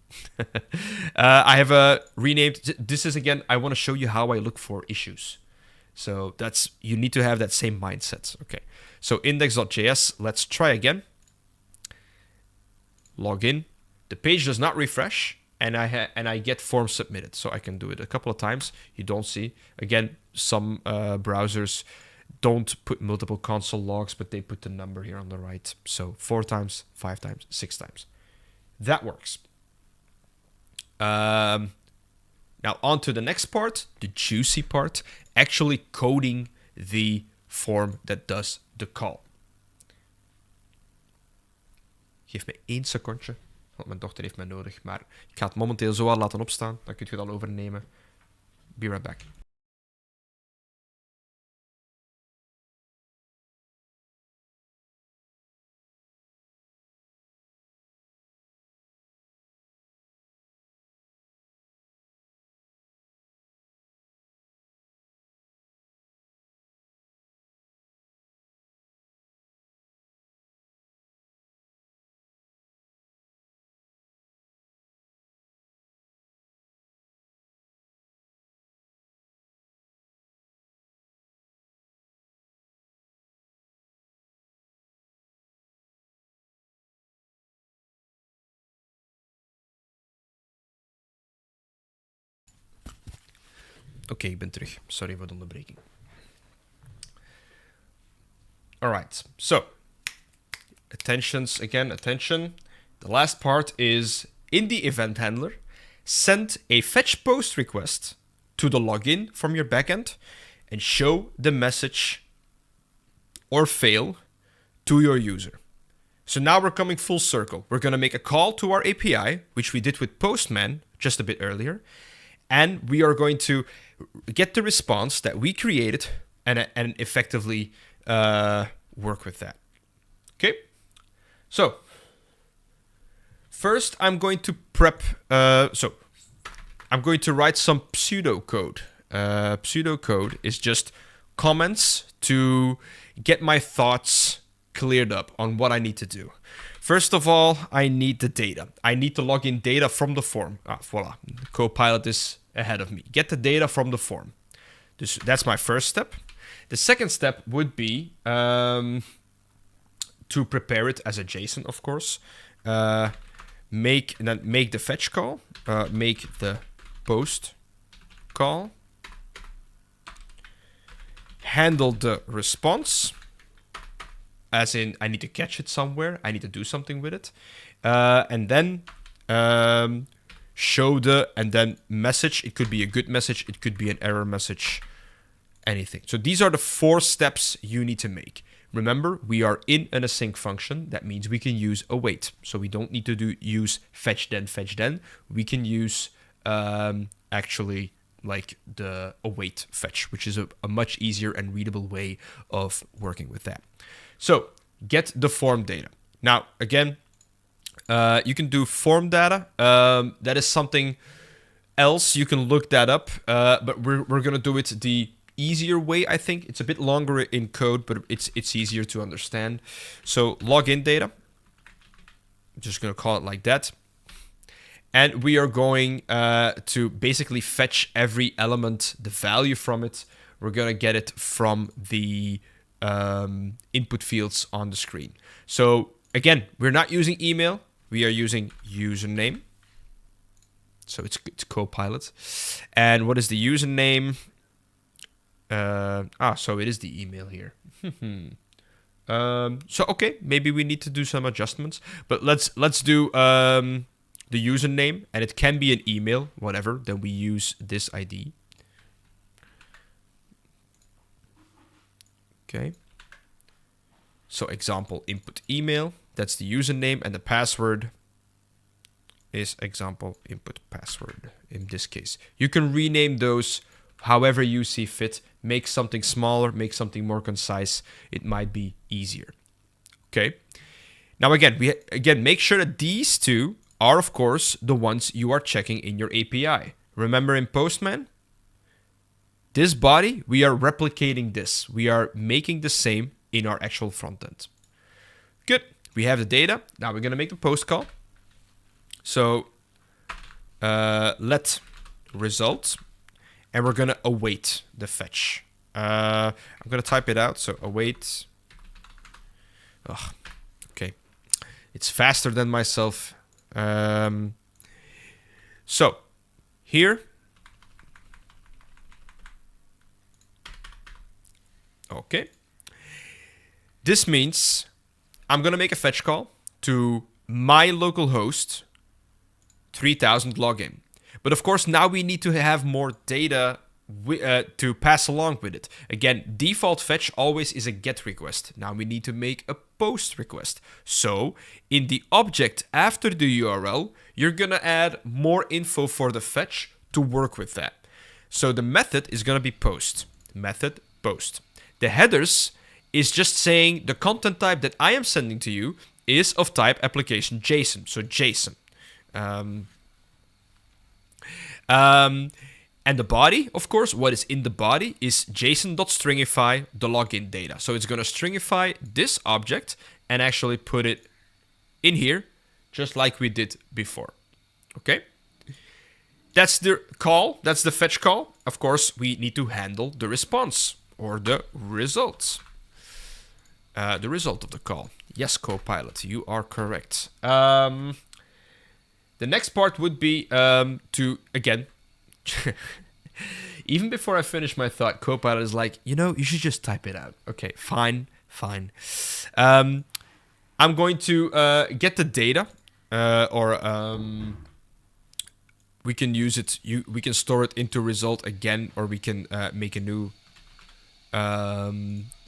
I have renamed. This is again. I want to show you how I look for issues. So that's you need to have that same mindset. Okay. So index.js. Let's try again. Login. The page does not refresh. And I get form submitted, so I can do it a couple of times. You don't see. Again, some browsers don't put multiple console logs, but they put the number here on the right. So 4 times, 5 times, 6 times. That works. Now on to the next part, the juicy part, actually coding the form that does the call. Geef me 1 secondje. Want mijn dochter heeft mij nodig, maar ik ga het momenteel zo al laten opstaan. Dan kun je het al overnemen. Be right back. Oké, ik ben terug. Sorry voor de onderbreking. Alright, so attention. The last part is in the event handler, send a fetch post request to the login from your backend and show the message or fail to your user. So now we're coming full circle. We're going to make a call to our API, which we did with Postman just a bit earlier. And we are going to get the response that we created and effectively work with that. Okay. So first I'm going to prep. I'm going to write some pseudocode. Pseudocode is just comments to get my thoughts cleared up on what I need to do. First of all, I need the data. I need to log in data from the form. Voila. Copilot is ahead of me. Get the data from the form. That's my first step. The second step would be to prepare it as a JSON, of course. Make the fetch call. Make the post call, handle the response, as in I need to catch it somewhere, I need to do something with it, and then show the, and then message. It could be a good message, it could be an error message, anything. So these are the 4 steps you need to make. Remember, we are in an async function. That means we can use await. So we don't need to use fetch then. We can use actually like the await fetch, which is a much easier and readable way of working with that. So get the form data. Now, again, you can do form data. That is something else. You can look that up, but we're going to do it the easier way, I think. It's a bit longer in code, but it's easier to understand. So login data. I'm just going to call it like that. And we are going to basically fetch every element, the value from it. We're going to get it from the input fields on the screen. So again, we're not using email. We are using username. So it's Copilot. And what is the username? So it is the email here. So okay, maybe we need to do some adjustments, but let's do the username, and it can be an email, whatever. Then we use this ID. Okay. So example input email. That's the username, and the password is example input password in this case. You can rename those however you see fit. Make something smaller, make something more concise. It might be easier. Okay. Now again, make sure that these 2 are of course the ones you are checking in your API. Remember in Postman, this body, we are replicating this. We are making the same in our actual front end. Good. We have the data. Now we're going to make the post call. So let result, and we're going to await the fetch. I'm going to type it out. So await. Oh, okay. It's faster than myself. So here. Okay. This means I'm going to make a fetch call to my local host 3000 login. But of course, now we need to have more data to pass along with it. Again, default fetch always is a GET request. Now we need to make a POST request. So in the object after the URL, you're going to add more info for the fetch to work with that. So the method is going to be POST. Method POST. The headers is just saying the content type that I am sending to you is of type application JSON. So JSON. And the body, of course, what is in the body is JSON.stringify the login data. So it's going to stringify this object and actually put it in here, just like we did before. Okay? That's the call. That's the fetch call. Of course, we need to handle the response or the results. The result of the call. Yes, Copilot, you are correct. The next part would be to, again, even before I finish my thought, Copilot is like, you should just type it out. Okay, fine. I'm going to get the data, we can use it. We can store it into result again, or we can make a new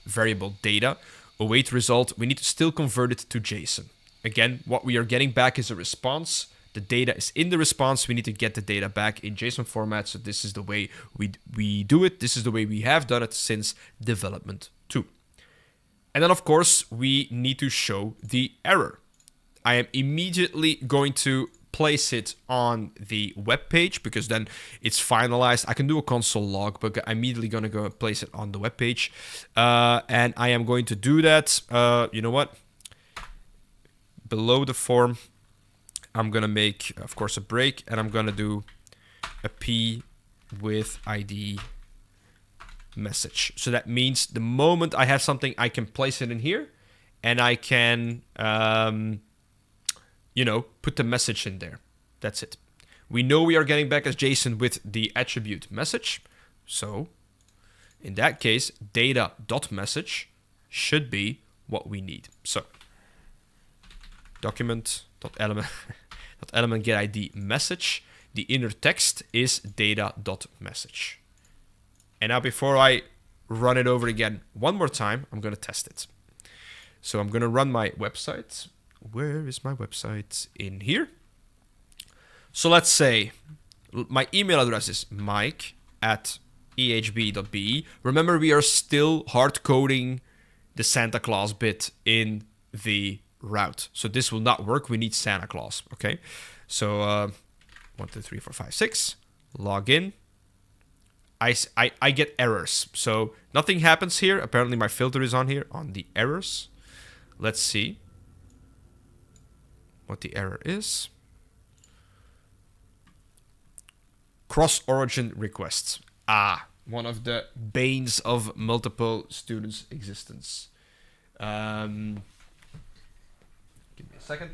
variable data. Await result, we need to still convert it to JSON. Again, what we are getting back is a response. The data is in the response. We need to get the data back in JSON format. So this is the way we do it. This is the way we have done it since development 2. And then, of course, we need to show the error. I am immediately going to place it on the web page because then it's finalized. I can do a console log, but I'm immediately going to go place it on the web page. And I am going to do that. You know what? Below the form, I'm going to make, of course, a break, and I'm going to do a P with ID message. So that means the moment I have something, I can place it in here, and I can, put the message in there. That's it. We know we are getting back as JSON with the attribute message. So in that case, data.message should be what we need. So document.element element get ID message. The inner text is data.message. And now before I run it over again one more time, I'm going to test it. So I'm going to run my website. Where is my website? In here. So let's say my email address is mike@ehb.be. Remember, we are still hard coding the Santa Claus bit in the route. So this will not work. We need Santa Claus. Okay. So 1, 2, 3, 4, 5, 6. Log in. I get errors. So nothing happens here. Apparently my filter is on here on the errors. Let's see what the error is. Cross-origin requests. One of the banes of multiple students' existence. Give me a second.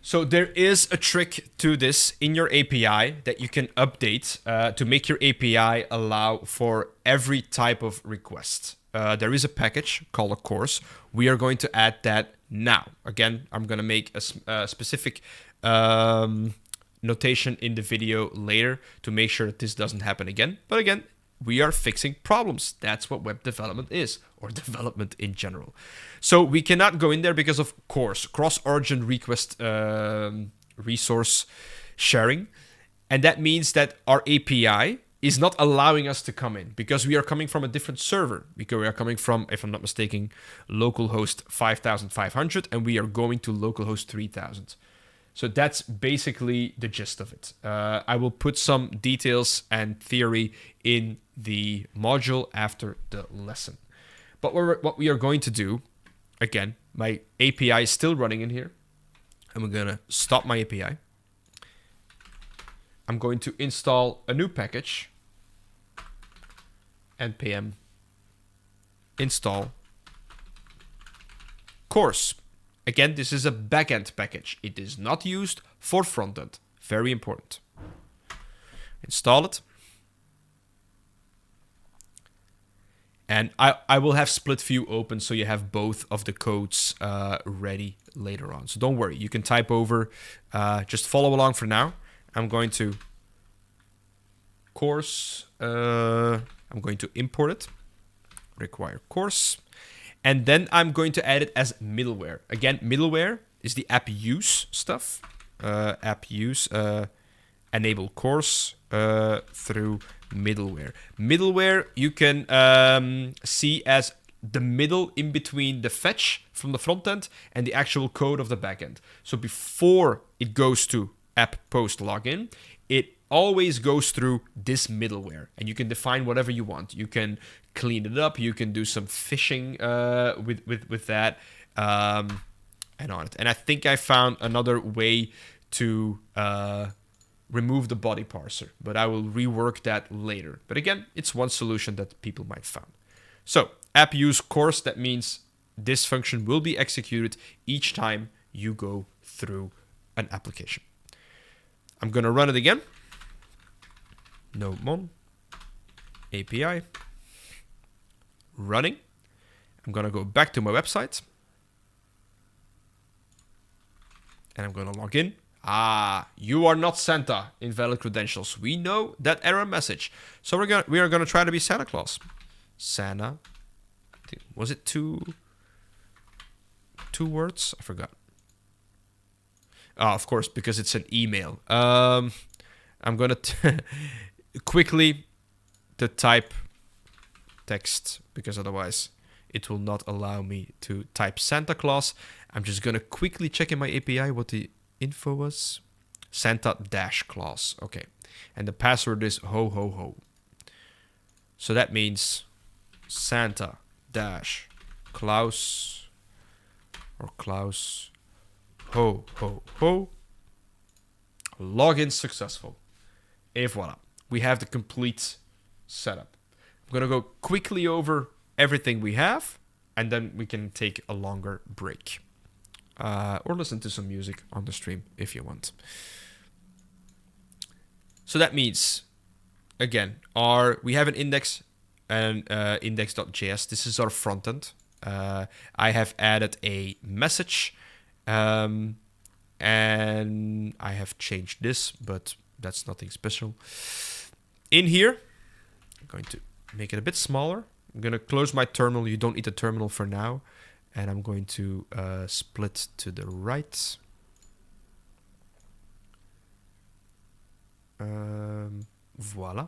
So there is a trick to this in your API that you can update to make your API allow for every type of request. There is a package called a course. We are going to add that now. Again, I'm going to make a specific notation in the video later to make sure that this doesn't happen again. But again, we are fixing problems. That's what web development is, or development in general. So we cannot go in there because of course, cross-origin request resource sharing. And that means that our API is not allowing us to come in because we are coming from a different server. Because we are coming from, if I'm not mistaken, localhost 5500, and we are going to localhost 3000. So that's basically the gist of it. I will put some details and theory in the module after the lesson. But what we are going to do, again, my API is still running in here. I'm going to stop my API. I'm going to install a new package. npm install course. Again, this is a backend package. It is not used for frontend. Very important. Install it. And I will have split view open so you have both of the codes ready later on. So don't worry, you can type over. Just follow along for now. I'm going to course. I'm going to import it. Require course. And then I'm going to add it as middleware. Again, middleware is the app use stuff. App use enable course through middleware. Middleware you can see as the middle in between the fetch from the front end and the actual code of the backend. So before it goes to app post login, it always goes through this middleware, and you can define whatever you want. You can clean it up. You can do some fishing with that and on it. And I think I found another way to remove the body parser, but I will rework that later. But again, it's one solution that people might find. So app use course, that means this function will be executed each time you go through an application. I'm going to run it again. Nomon API running. I'm going to go back to my website and I'm going to log in. You are not Santa. Invalid credentials. We know that error message. So we are going to try to be Santa Claus. Santa. Was it two words? I forgot. Of course, because it's an email. I'm going to quickly to type text, because otherwise it will not allow me to type Santa Claus. I'm just going to quickly check in my API what the info was. Santa-Claus. Okay. And the password is ho ho ho. So that means Santa-Claus or Klaus ho ho ho. Login successful. Et voila. We have the complete setup. I'm going to go quickly over everything we have, and then we can take a longer break. Or listen to some music on the stream if you want. So that means, again, we have an index and index.js. This is our front end. I have added a message, and I have changed this, but that's nothing special. In here, I'm going to make it a bit smaller. I'm going to close my terminal. You don't need a terminal for now. And I'm going to split to the right. Voila.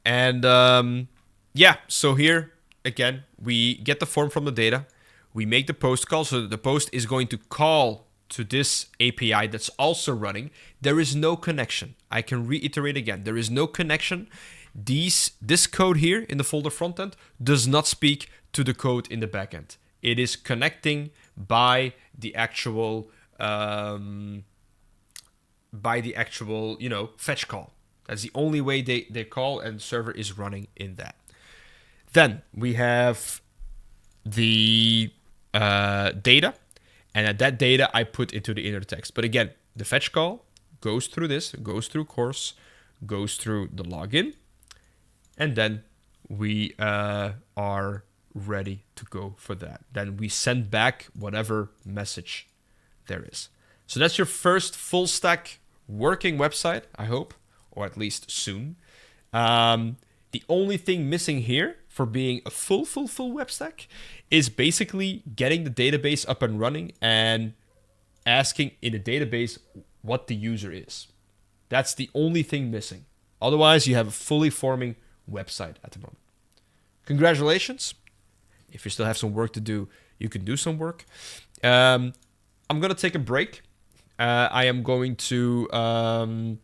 And yeah, so here, again, we get the form from the data. We make the post call. So the post is going to call to this API that's also running. There is no connection. I can reiterate again. There is no connection. This code here in the folder frontend does not speak to the code in the backend. It is connecting by the actual fetch call. That's the only way they call, and the server is running in that. Then we have the data, and that data I put into the inner text. But again, the fetch call goes through this, goes through course, goes through the login, and then we are ready to go for that. Then we send back whatever message there is. So that's your first full stack working website, I hope, or at least soon. The only thing missing here for being a full web stack is basically getting the database up and running and asking in the database what the user is. That's the only thing missing. Otherwise, you have a fully forming website at the moment. Congratulations. If you still have some work to do, you can do some work. I'm going to take a break. I am going to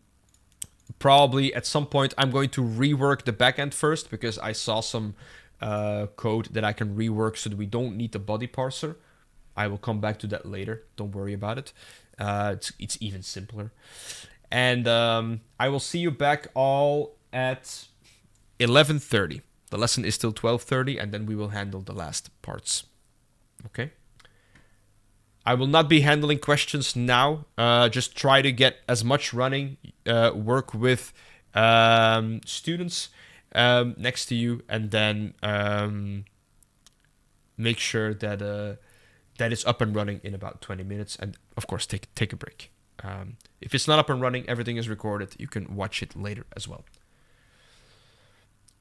probably at some point, I'm going to rework the backend first, because I saw some code that I can rework so that we don't need the body parser. I will come back to that later. Don't worry about it. It's even simpler. And I will see you back all at 11:30. The lesson is till 12:30, and then we will handle the last parts. Okay? I will not be handling questions now. Just try to get as much running, work with students next to you, and then make sure that that is up and running in about 20 minutes. And of course, take a break. If it's not up and running, everything is recorded. You can watch it later as well.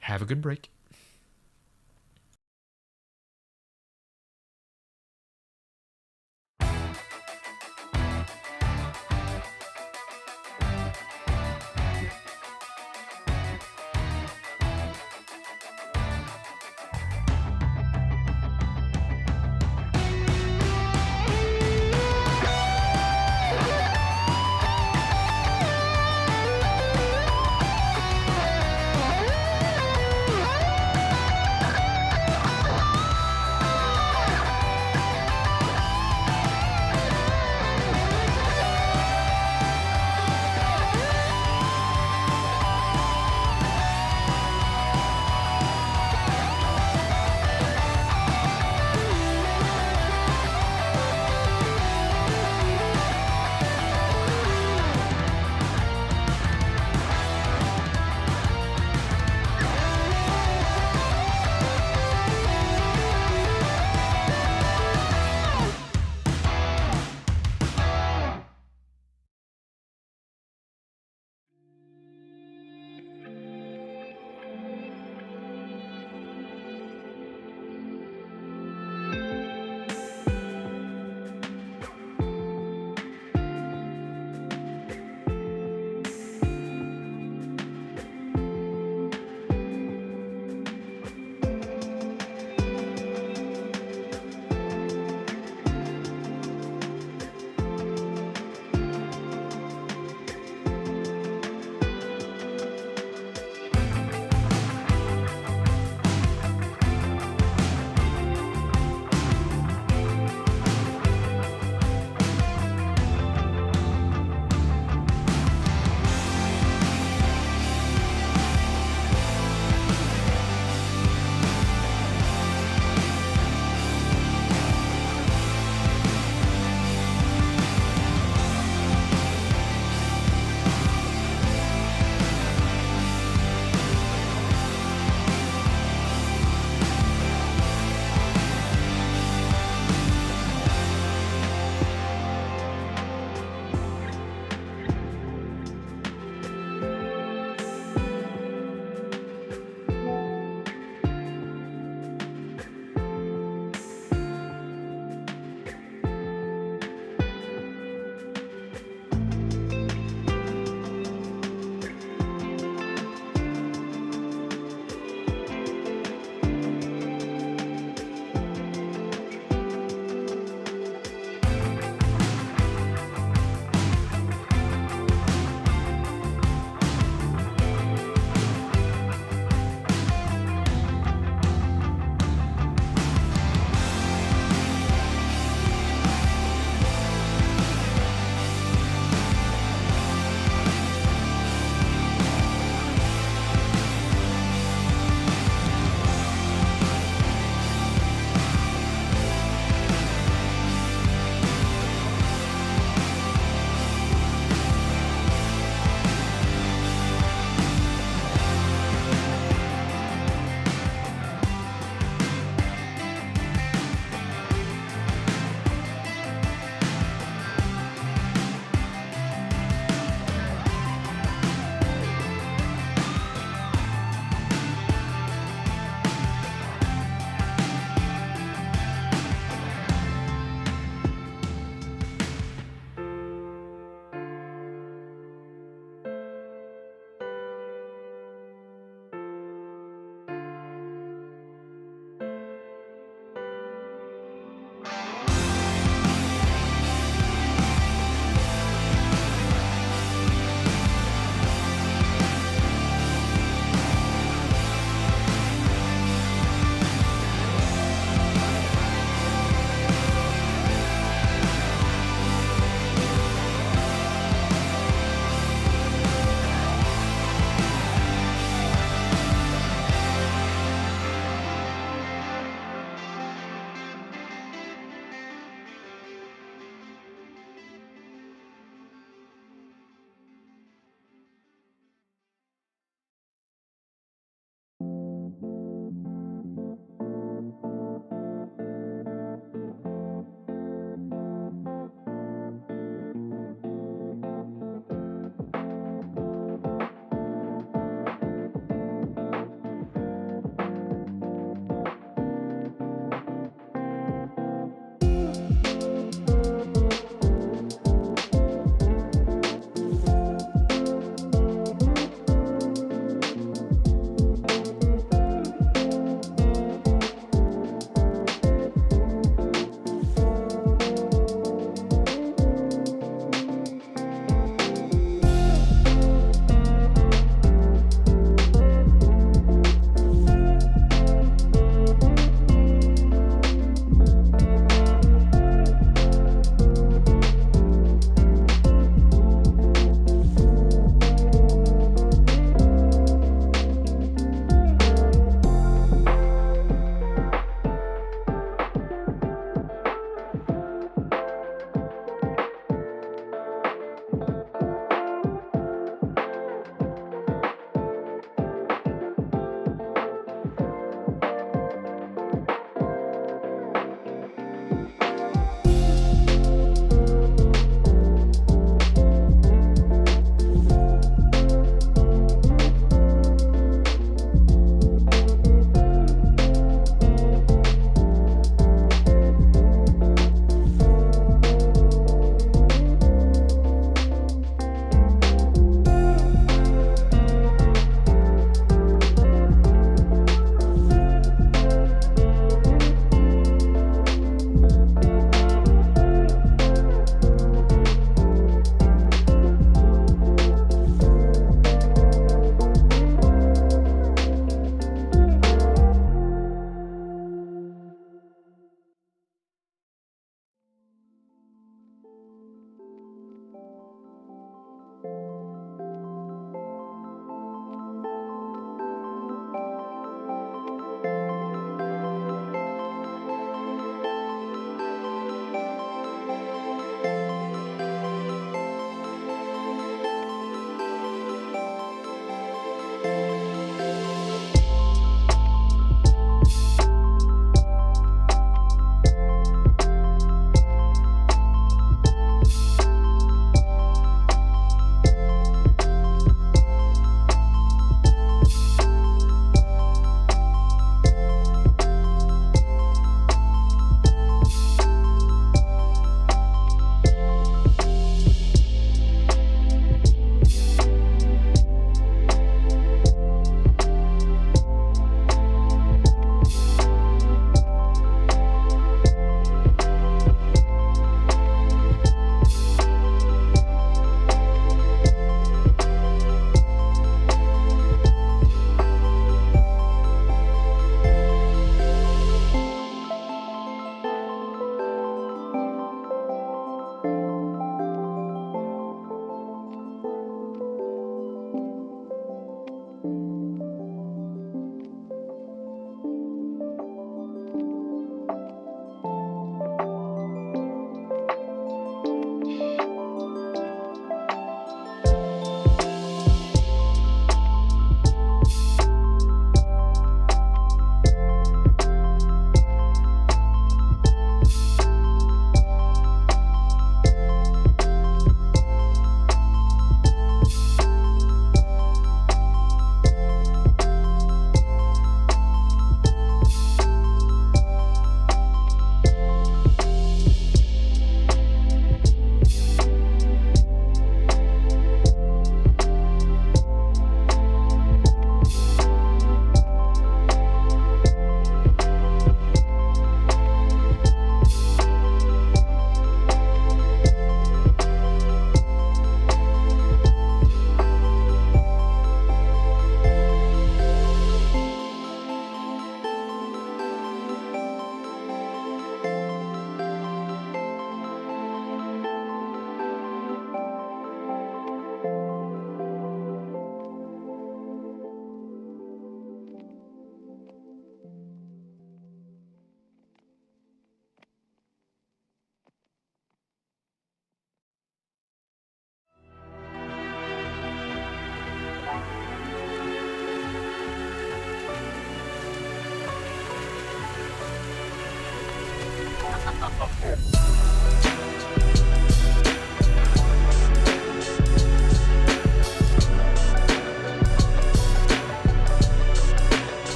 Have a good break.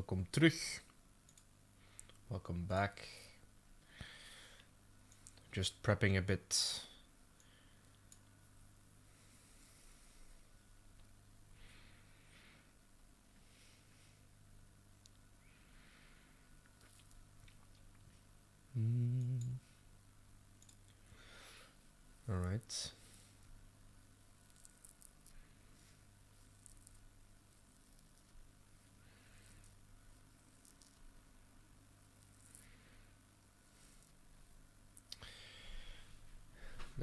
Welkom terug. Welcome back. Just prepping a bit. All right.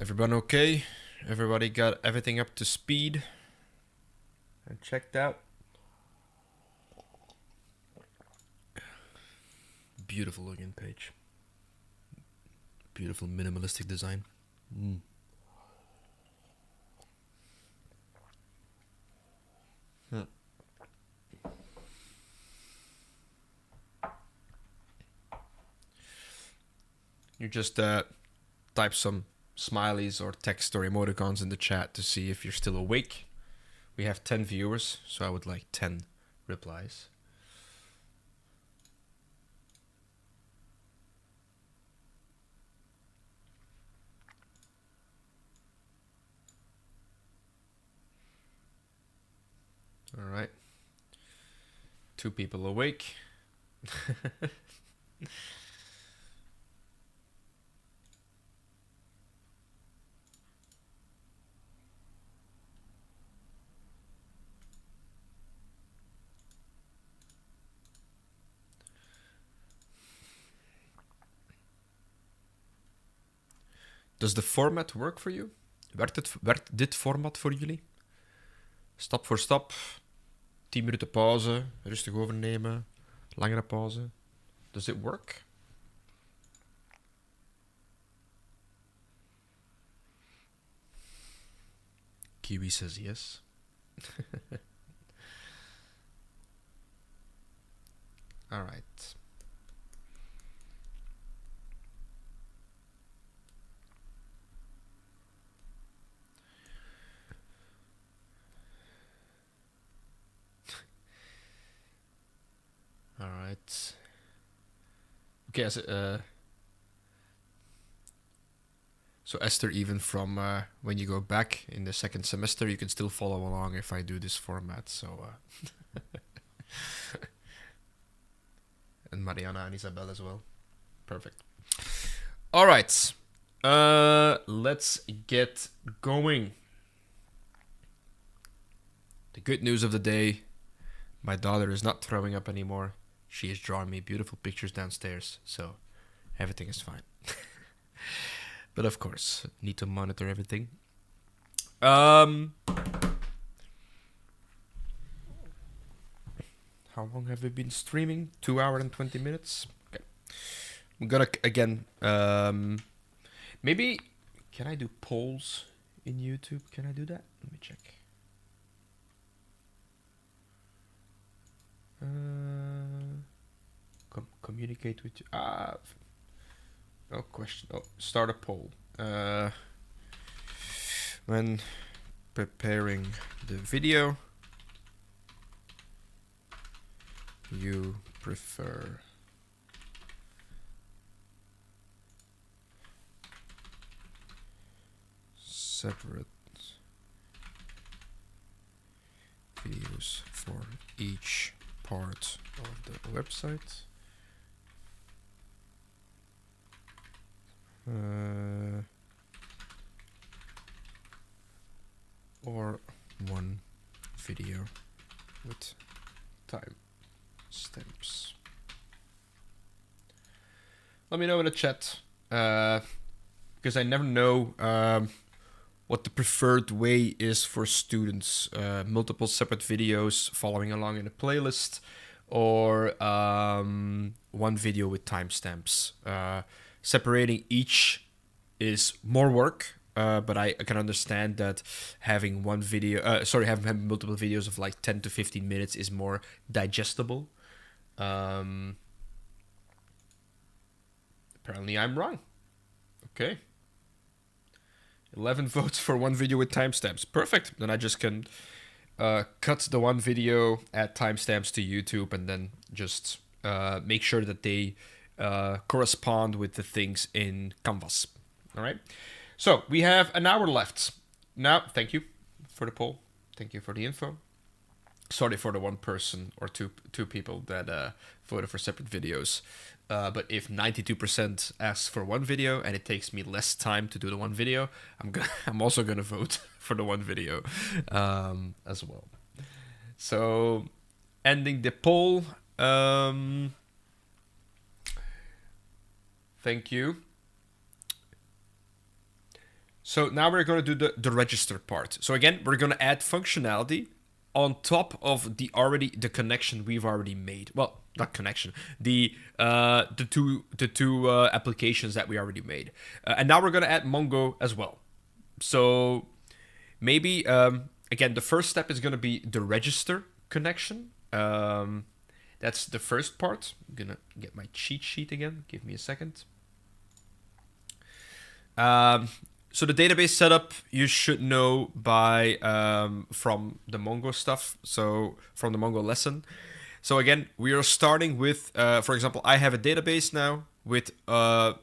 Everyone okay? Everybody got everything up to speed and checked out? Beautiful looking page. Beautiful minimalistic design. You just type some smileys or text or emoticons in the chat to see if you're still awake. We have 10 viewers, so I would like 10 replies. All right. 2 people awake. Does the format work for you? Werkt dit format voor jullie? Stap voor stap. 10 minuten pauze. Rustig overnemen. Langere pauze. Does it work? Kiwi says yes. All right. All right. Okay, so Esther, even from when you go back in the second semester, you can still follow along if I do this format. So, and Mariana and Isabel as well. Perfect. All right. Let's get going. The good news of the day: my daughter is not throwing up anymore. She is drawing me beautiful pictures downstairs, so everything is fine. But of course, need to monitor everything. How long have we been streaming? 2 hours and 20 minutes? Okay. I'm gonna, again, maybe, can I do polls in YouTube? Can I do that? Let me check. Communicate with you. No question. Oh, start a poll. When preparing the video, you prefer separate videos for each part of the website? Or one video with time stamps. Let me know in the chat, because I never know what the preferred way is for students. Multiple separate videos following along in a playlist, or one video with timestamps. Separating each is more work, but I can understand that having one video, having multiple videos of like 10 to 15 minutes is more digestible. Apparently I'm wrong. Okay. 11 votes for one video with timestamps. Perfect. Then I just can cut the one video, add timestamps to YouTube, and then just make sure that they correspond with the things in Canvas. All right. So we have an hour left. Now, thank you for the poll. Thank you for the info. Sorry for the one person or two people that voted for separate videos. But if 92% asks for one video and it takes me less time to do the one video, I'm also gonna vote for the one video as well. So ending the poll. Thank you. So now we're going to do the register part. So again, we're going to add functionality on top of the connection we've already made. Well, not connection, the two applications that we already made. And now we're going to add Mongo as well. So maybe, again, the first step is going to be the register connection. That's the first part. I'm going to get my cheat sheet again. Give me a second. So the database setup you should know by from the Mongo stuff. So from the Mongo lesson. So again, we are starting with, for example, I have a database now with a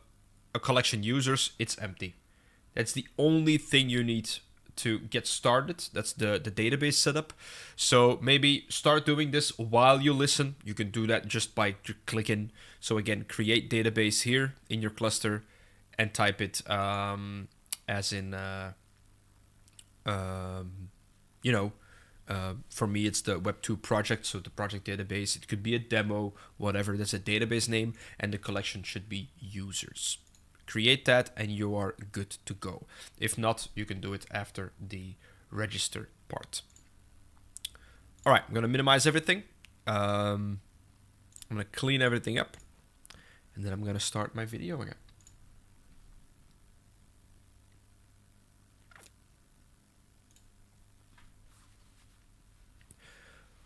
collection users. It's empty. That's the only thing you need to get started. That's the database setup. So maybe start doing this while you listen. You can do that just by clicking. So again, create database here in your cluster and type it as in, for me, it's the Web2 project. So the project database, it could be a demo, whatever. That's a database name, and the collection should be users. Create that, and you are good to go. If not, you can do it after the register part. All right, I'm going to minimize everything. I'm going to clean everything up, and then I'm going to start my video again.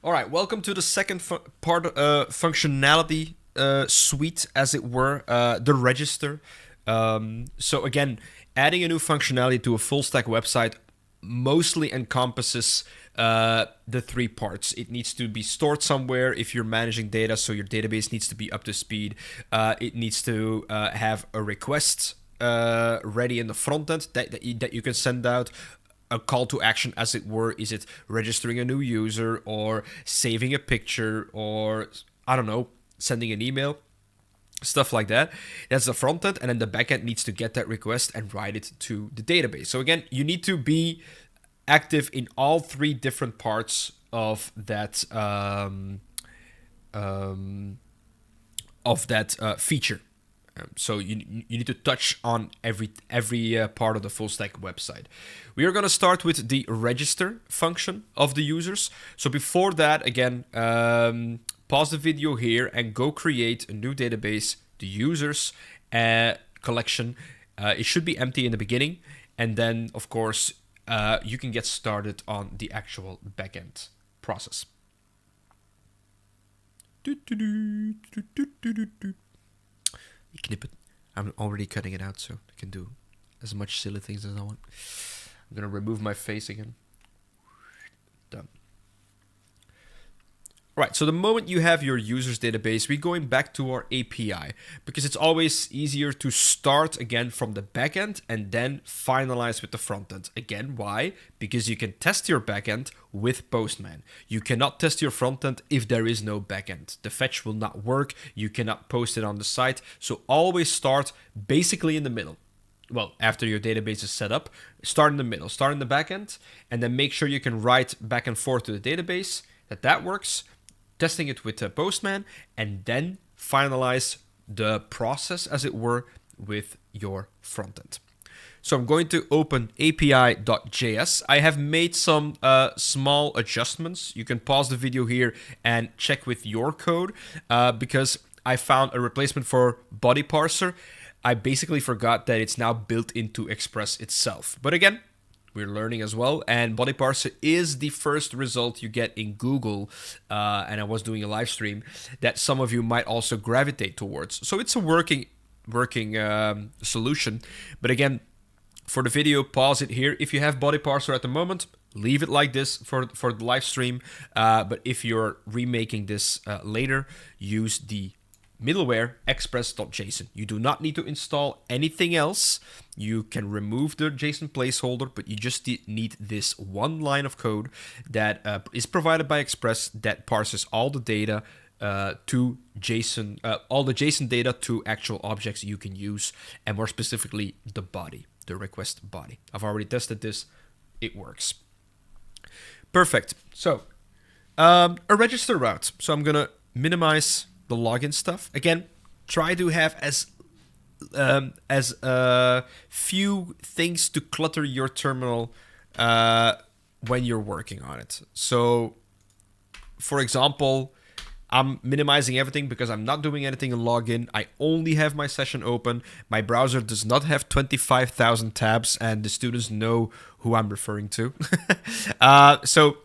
All right, welcome to the second part, functionality suite, as it were, the register. So again, adding a new functionality to a full stack website mostly encompasses the three parts. It needs to be stored somewhere if you're managing data, so your database needs to be up to speed. It needs to have a request ready in the front end that you can send out. A call to action, as it were. Is it registering a new user or saving a picture or, I don't know, sending an email? Stuff like that. That's the front end, and then the back end needs to get that request and write it to the database. So again, you need to be active in all three different parts of that feature. So you need to touch on every part of the full stack website. We are going to start with the register function of the users. So before that, again, pause the video here and go create a new database, the users collection. It should be empty in the beginning, and then of course you can get started on the actual backend process. Knip it. I'm already cutting it out, so I can do as much silly things as I want. I'm gonna remove my face again. Done. Right, so the moment you have your users database, we're going back to our API, because it's always easier to start again from the backend and then finalize with the front end. Again, why? Because you can test your backend with Postman. You cannot test your front end if there is no backend. The fetch will not work. You cannot post it on the site. So always start basically in the middle. Well, after your database is set up, start in the middle, start in the backend, and then make sure you can write back and forth to the database, that works. Testing it with Postman, and then finalize the process, as it were, with your front end. So I'm going to open api.js. I have made some small adjustments. You can pause the video here and check with your code, because I found a replacement for body parser. I basically forgot that it's now built into Express itself. But again, we're learning as well, and body parser is the first result you get in Google, and I was doing a live stream that some of you might also gravitate towards. So it's a working solution. But again, for the video, pause it here. If you have body parser at the moment, leave it like this for the live stream. But if you're remaking this later, use the middleware express.json. You do not need to install anything else. You can remove the JSON placeholder, but you just need this one line of code that is provided by Express that parses all the data to JSON, all the JSON data to actual objects you can use, and more specifically, the body, the request body. I've already tested this. It works. Perfect. So, a register route. So I'm going to minimize the login stuff. Again, try to have as few things to clutter your terminal when you're working on it. So, for example, I'm minimizing everything because I'm not doing anything in login. I only have my session open. My browser does not have 25,000 tabs, and the students know who I'm referring to. So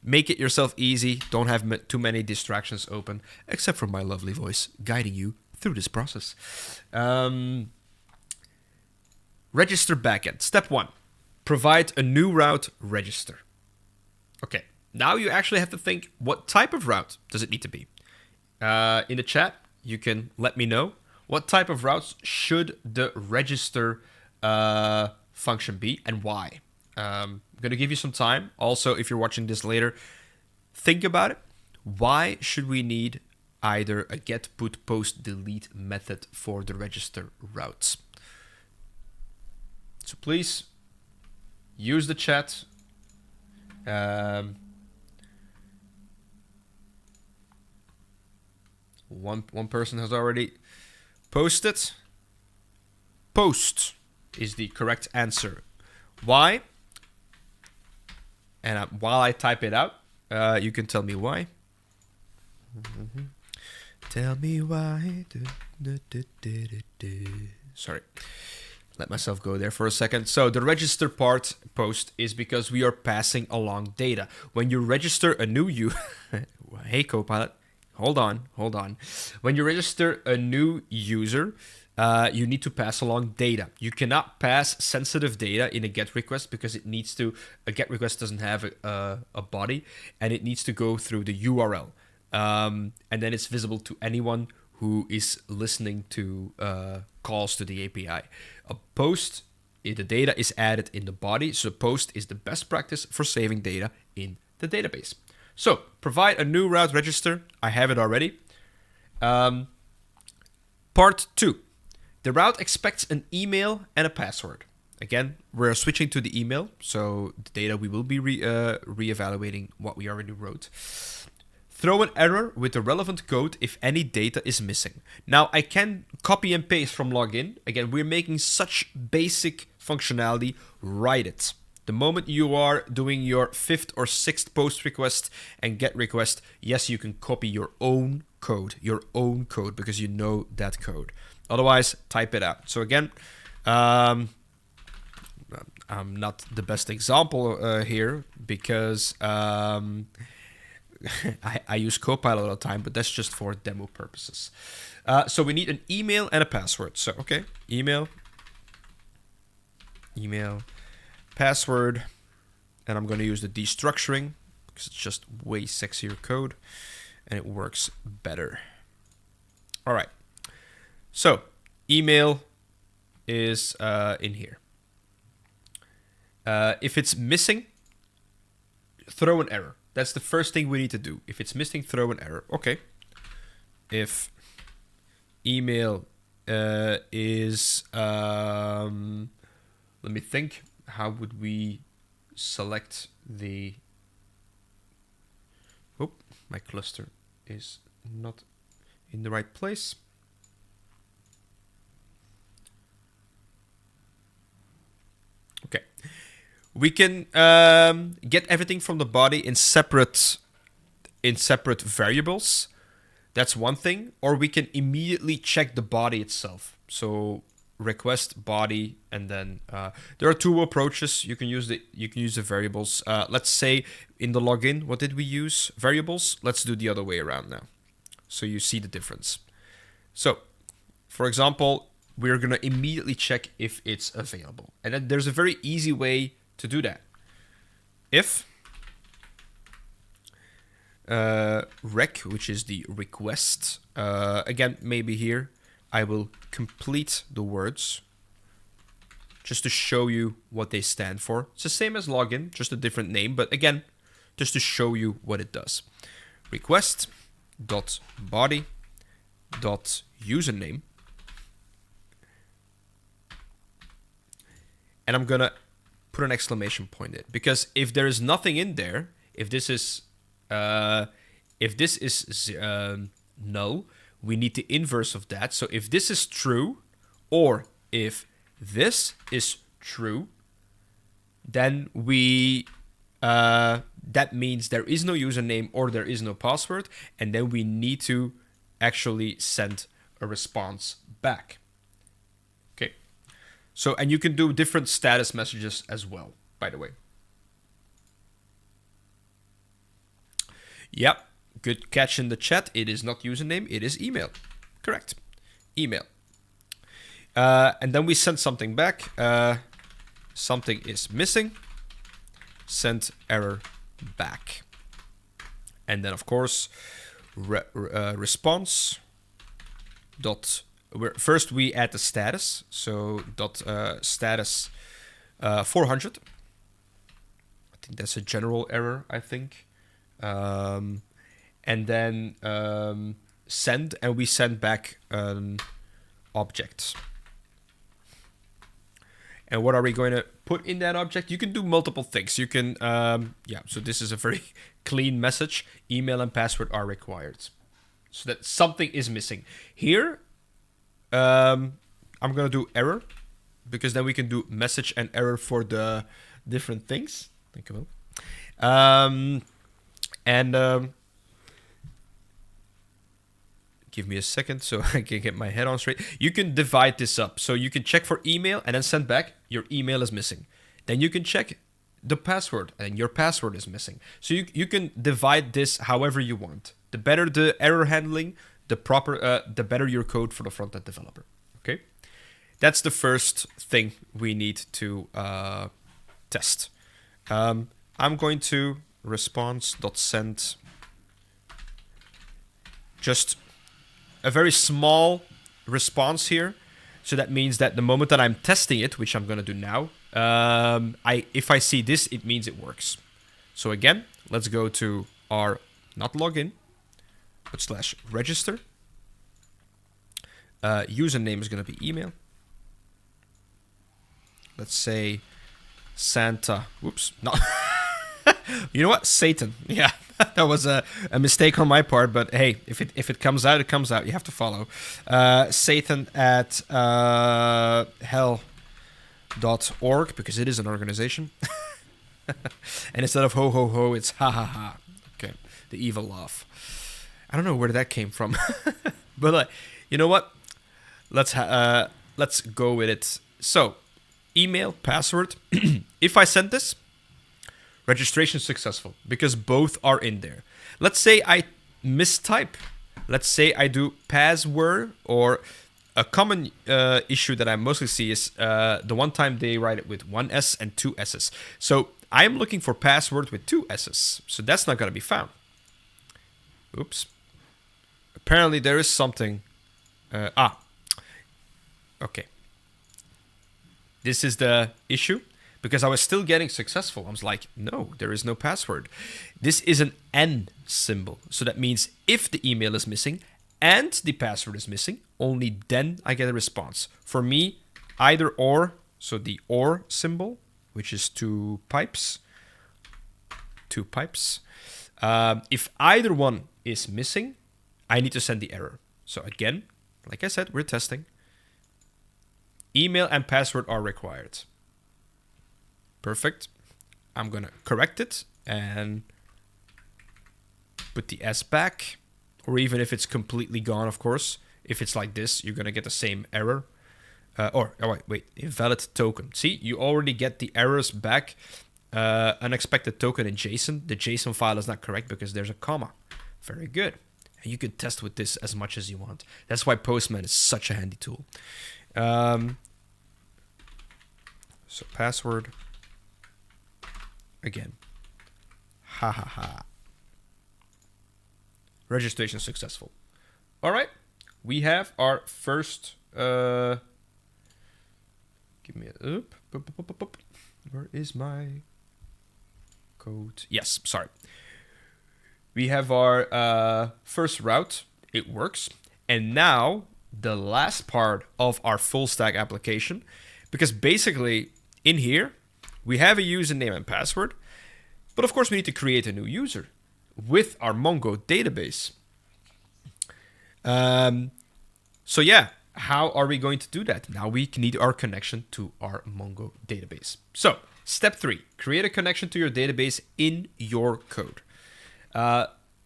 make it yourself easy. Don't have too many distractions open, except for my lovely voice guiding you through this process. Register backend. Step 1, provide a new route register. Okay. Now you actually have to think, what type of route does it need to be? In the chat, you can let me know what type of routes should the register function be and why. I'm going to give you some time. Also, if you're watching this later, think about it. Why should we need either a get, put, post, delete method for the register routes? So please use the chat. One person has already posted. Post is the correct answer. Why? And while I type it out, you can tell me why. Tell me why. Sorry. Let myself go there for a second. So the register part post is because we are passing along data. When you register a new hey Copilot, hold on. When you register a new user, you need to pass along data. You cannot pass sensitive data in a GET request because it needs to. A GET request doesn't have a body, and it needs to go through the URL, and then it's visible to anyone who is listening to calls to the API. A post, the data is added in the body, so post is the best practice for saving data in the database. So, provide a new route register. I have it already. Part 2. The route expects an email and a password. Again, we're switching to the email, so the data we will be re-evaluating what we already wrote. Throw an error with the relevant code if any data is missing. Now, I can copy and paste from login. Again, we're making such basic functionality. Write it. The moment you are doing your 5th or 6th post request and GET request, yes, you can copy your own code because you know that code. Otherwise, type it out. So again, I'm not the best example here because I use Copilot all the time, but that's just for demo purposes. So we need an email and a password. So, okay, email, password, and I'm going to use the destructuring because it's just way sexier code and it works better. All right. So, email is in here. If it's missing, throw an error. That's the first thing we need to do. If it's missing, throw an error. Okay. If email is, let me think. How would we select the... Oh, my cluster is not in the right place. Okay. We can get everything from the body in separate variables. That's one thing. Or we can immediately check the body itself. So request body, and then there are two approaches. You can use the variables. Let's say in the login, what did we use? Variables. Let's do the other way around now, so you see the difference. So, for example, we're gonna immediately check if it's available, and then there's a very easy way to do that. if rec, which is the request. Again, maybe here I will complete the words just to show you what they stand for. It's the same as login, just a different name, but again, just to show you what it does. Request dot body dot username, and I'm gonna put an exclamation point in, because if there is nothing in there, if this is null, we need the inverse of that. So if this is true, or if this is true, then we that means there is no username or there is no password, and then we need to actually send a response back. Okay. So, and you can do different status messages as well, by the way. Yep, good catch in the chat. It is not username, it is email. Correct. Email. And then we send something back. Something is missing. Send error back. And then, of course, response dot. First, we add the status. So dot status 400. I think that's a general error, I think. And then send, and we send back an object. And what are we going to put in that object? You can do multiple things. You can, yeah, so this is a very clean message. Email and password are required. So that something is missing. Here, I'm going to do error, because then we can do message and error for the different things. Thank you. Give me a second so I can get my head on straight. You can divide this up. So you can check for email and then send back, your email is missing. Then you can check the password and your password is missing. So you can divide this however you want. The better the error handling, the better your code for the front-end developer. Okay? That's the first thing we need to test. I'm going to response.send just a very small response here. So that means that the moment that I'm testing it, which I'm going to do now, if I see this, it means it works. So again, let's go to our, not login, but /register. Username is going to be email. Let's say Santa. Whoops. No. You know what? Satan. Yeah. That was a mistake on my part, but hey, if it comes out, it comes out. You have to follow. Satan at hell.org, because it is an organization. And instead of ho ho ho, it's ha ha ha. Okay, the evil laugh. I don't know where that came from, but you know what? Let's go with it. So, email, password. If I send this, registration successful, because both are in there. Let's say I mistype. Let's say I do password, or a common issue that I mostly see is the one time they write it with one S and two S's. So I'm looking for password with two S's. So that's not going to be found. Oops. Apparently there is something. Okay. This is the issue. Because I was still getting successful. I was like, no, there is no password. This is an N symbol. So that means if the email is missing and the password is missing, only then I get a response. For me, either or, so the or symbol, which is two pipes. If either one is missing, I need to send the error. So again, like I said, we're testing. Email and password are required. Perfect. I'm going to correct it and put the S back, or even if it's completely gone, of course. If it's like this, you're going to get the same error. Wait, invalid token. See, you already get the errors back. Unexpected token in JSON. The JSON file is not correct because there's a comma. Very good. And you can test with this as much as you want. That's why Postman is such a handy tool. So password. Again, Ha ha ha. Registration successful. All right. We have our first. Give me a. Where is my code? Yes, sorry. We have our first route. It works. And now the last part of our full stack application, because basically in here we have a username and password, but of course we need to create a new user with our Mongo database. So yeah, how are we going to do that? Now we need our connection to our Mongo database. So step 3, create a connection to your database in your code.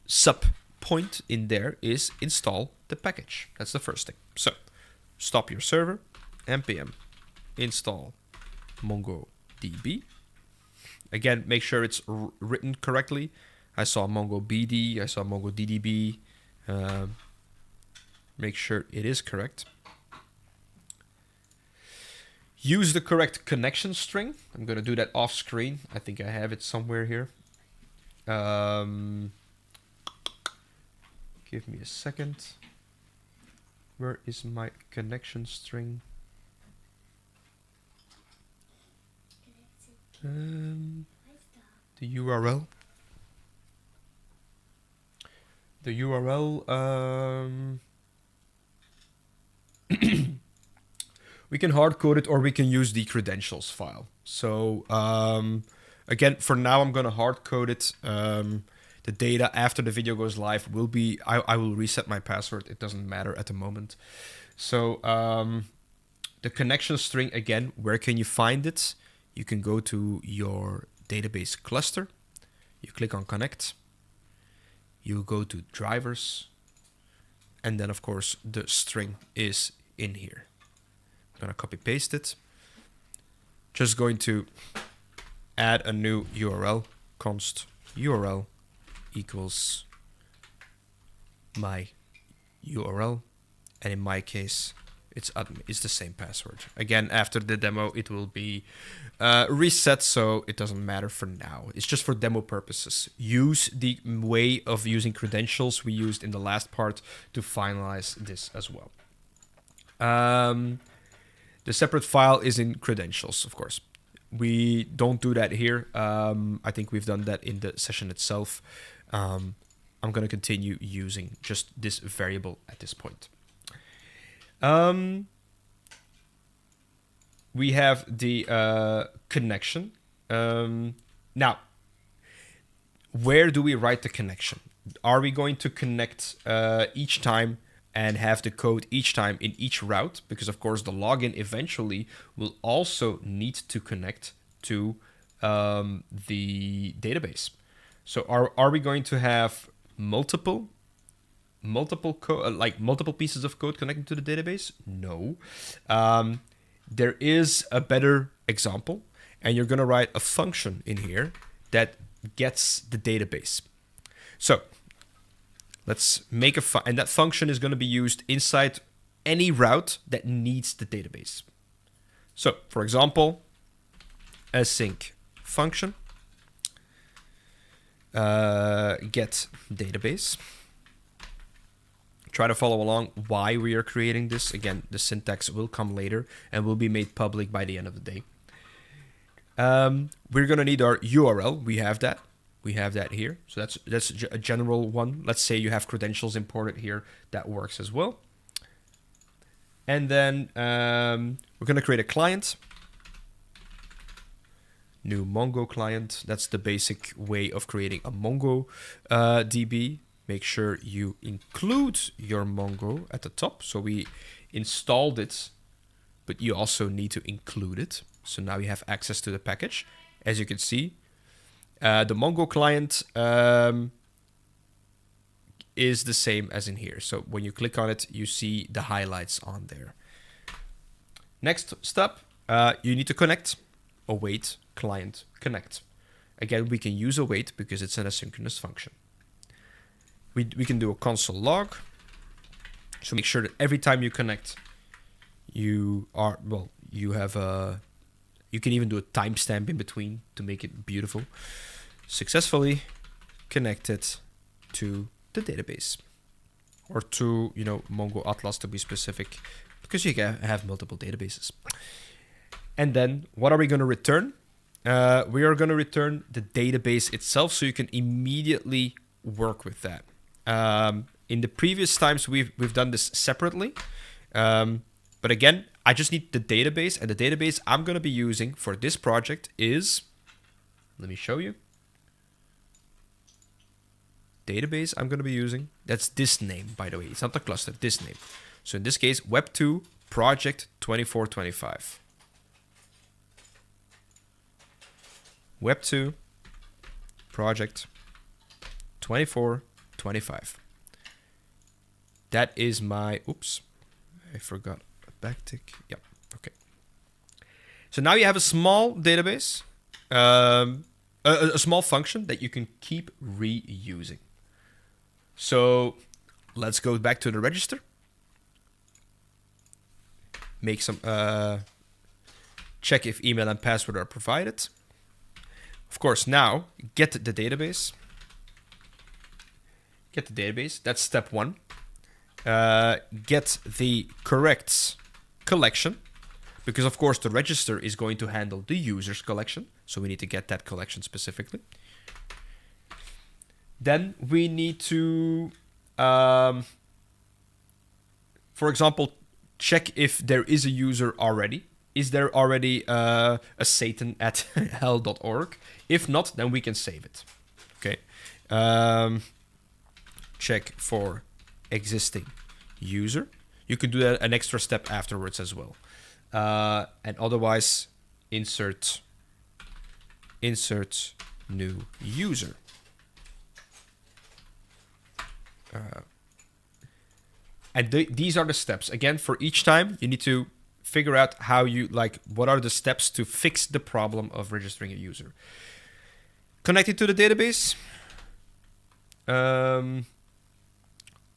Sub point in there is install the package. That's the first thing. So stop your server, npm install MongoDB. Again, make sure it's written correctly. I saw MongoBD, I saw MongoDDB. Make sure it is correct. Use the correct connection string. I'm going to do that off screen. I think I have it somewhere here. Give me a second. Where is my connection string? The URL. The URL. We can hard code it or we can use the credentials file. So again, for now, I'm going to hard code it. The data after the video goes live will be, I will reset my password. It doesn't matter at the moment. So the connection string, again, where can you find it? You can go to your database cluster. You click on connect. You go to drivers. And then, of course, the string is in here. I'm going to copy paste it. Just going to add a new URL, const URL equals my URL, and in my case it's the same password. Again, after the demo it will be reset, so it doesn't matter for now. It's just for demo purposes. Use the way of using credentials we used in the last part to finalize this as well. The separate file is in credentials, of course. We don't do that here. I think we've done that in the session itself. I'm going to continue using just this variable at this point. We have the connection. Now, where do we write the connection? Are we going to connect each time and have the code each time in each route? Because, of course, the login eventually will also need to connect to the database. So are we going to have multiple pieces of code connecting to the database? No. There is a better example, and you're going to write a function in here that gets the database. So let's make and that function is going to be used inside any route that needs the database. So, for example, async function get database. Try to follow along why we are creating this. Again, the syntax will come later and will be made public by the end of the day. We're going to need our URL. We have that. We have that here. So that's a general one. Let's say you have credentials imported here. That works as well. And then we're going to create a client. New Mongo client. That's the basic way of creating a Mongo DB. Make sure you include your Mongo at the top. So we installed it, but you also need to include it. So now you have access to the package. As you can see, the Mongo client is the same as in here. So when you click on it, you see the highlights on there. Next step, you need to connect. Await client connect. Again, we can use await because it's an asynchronous function. We can do a console log. So make sure that every time you connect, you can even do a timestamp in between to make it beautiful. Successfully connected to the database, or to, Mongo Atlas to be specific, because you can have multiple databases. And then what are we going to return? We are going to return the database itself, so you can immediately work with that. In the previous times, we've done this separately. But again, I just need the database, and the database I'm going to be using for this project is, let me show you. Database I'm going to be using, that's this name, by the way. It's not the cluster, this name. So in this case, Web2 project 2425. Web2 project 2425. That is my, oops, I forgot a backtick. Yep, okay. So now you have a small database, a small function that you can keep reusing. So let's go back to the register. Make some, check if email and password are provided. Of course, now get the database. Get the database, that's step one. Get the correct collection, because of course the register is going to handle the user's collection. So we need to get that collection specifically. Then we need to, for example, check if there is a user already. Is there already a Satan at hell.org? If not, then we can save it. Okay. Check for existing user. You could do that an extra step afterwards as well. And otherwise, insert new user. And these are the steps. Again, for each time, you need to figure out how you, what are the steps to fix the problem of registering a user. Connected to the database.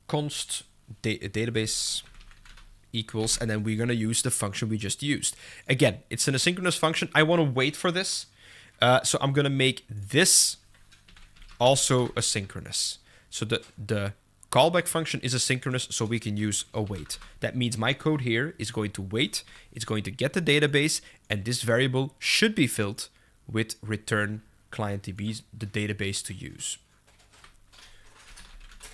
Const database equals, and then we're going to use the function we just used. Again, it's an asynchronous function. I want to wait for this. So I'm going to make this also asynchronous. So the callback function is asynchronous, so we can use await. That means my code here is going to wait. It's going to get the database, and this variable should be filled with return client-db, the database to use.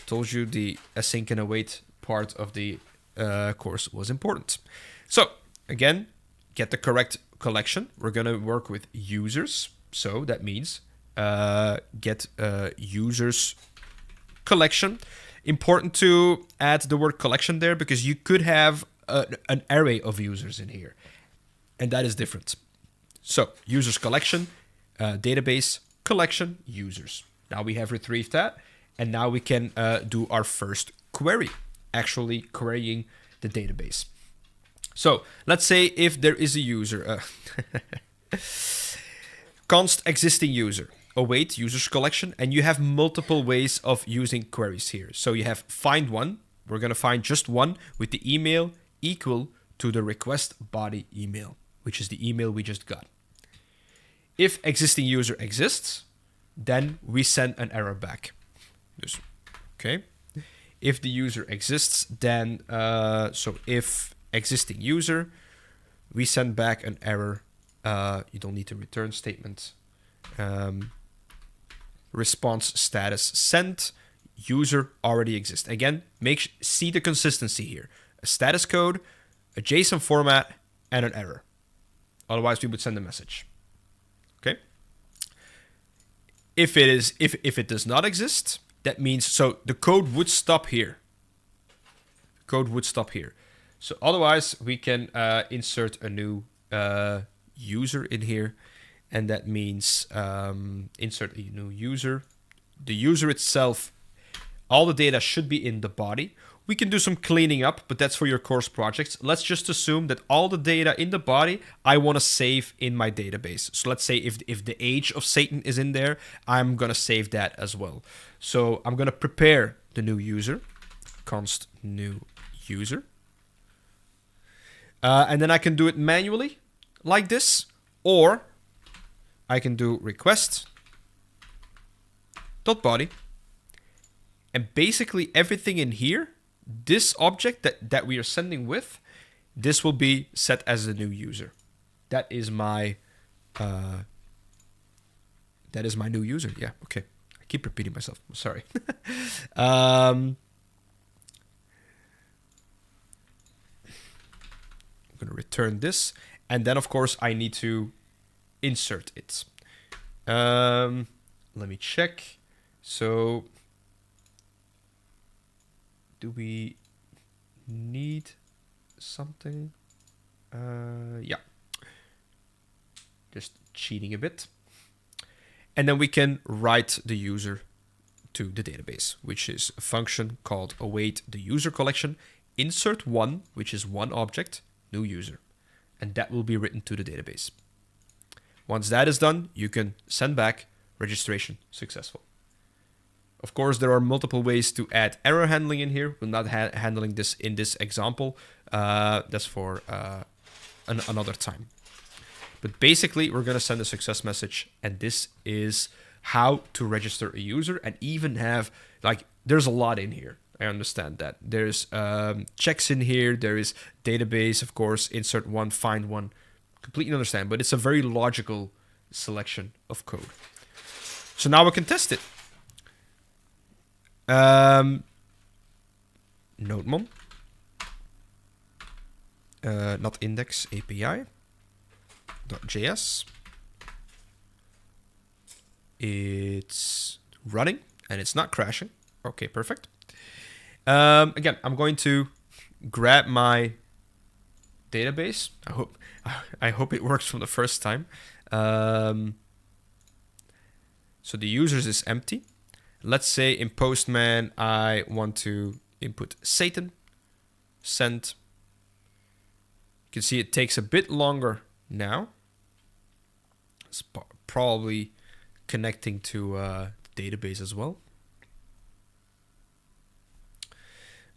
Told you the async and await part of the course was important. So again, get the correct collection. We're going to work with users. So that means get users collection. Important to add the word collection there, because you could have an array of users in here, and that is different. So users collection, database collection, users. Now we have retrieved that, and now we can do our first query, actually querying the database. So let's say if there is a user, const existing user, await users collection, and you have multiple ways of using queries here. So you have find one. We're going to find just one with the email equal to the request body email, which is the email we just got. If existing user exists, then we send an error back. Okay. If the user exists, then so if existing user, we send back an error. You don't need a return statement. Response status sent, user already exists. Again, see the consistency here. A status code, a JSON format, and an error. Otherwise, we would send a message. Okay. If it does not exist, that means, so the code would stop here. Code would stop here. So otherwise, we can insert a new user in here. And that means insert a new user. The user itself, all the data should be in the body. We can do some cleaning up, but that's for your course projects. Let's just assume that all the data in the body I want to save in my database. So let's say if the age of Satan is in there, I'm going to save that as well. So I'm going to prepare the new user, const new user. And then I can do it manually like this, or I can do request dot body. And basically everything in here, this object that we are sending with, this will be set as the new user. That is my new user. Yeah, okay. I keep repeating myself. I'm sorry. I'm going to return this. And then, of course, I need to insert it. Let me check. So, do we need something? Yeah. Just cheating a bit. And then we can write the user to the database, which is a function called await the user collection, insert one, which is one object, new user. And that will be written to the database. Once that is done, you can send back registration successful. Of course, there are multiple ways to add error handling in here. We're not handling this in this example. That's for another time. But basically, we're going to send a success message, and this is how to register a user and even have, like, there's a lot in here. I understand that. There's checks in here. There is database, of course, insert one, find one. Completely understand, but it's a very logical selection of code. So now we can test it. NodeMon. Not index API. .js. It's running and it's not crashing. Okay, perfect. Again, I'm going to grab my database. I hope it works from the first time. So the users is empty. Let's say in Postman I want to input Satan. Send. You can see it takes a bit longer now. It's probably connecting to the database as well.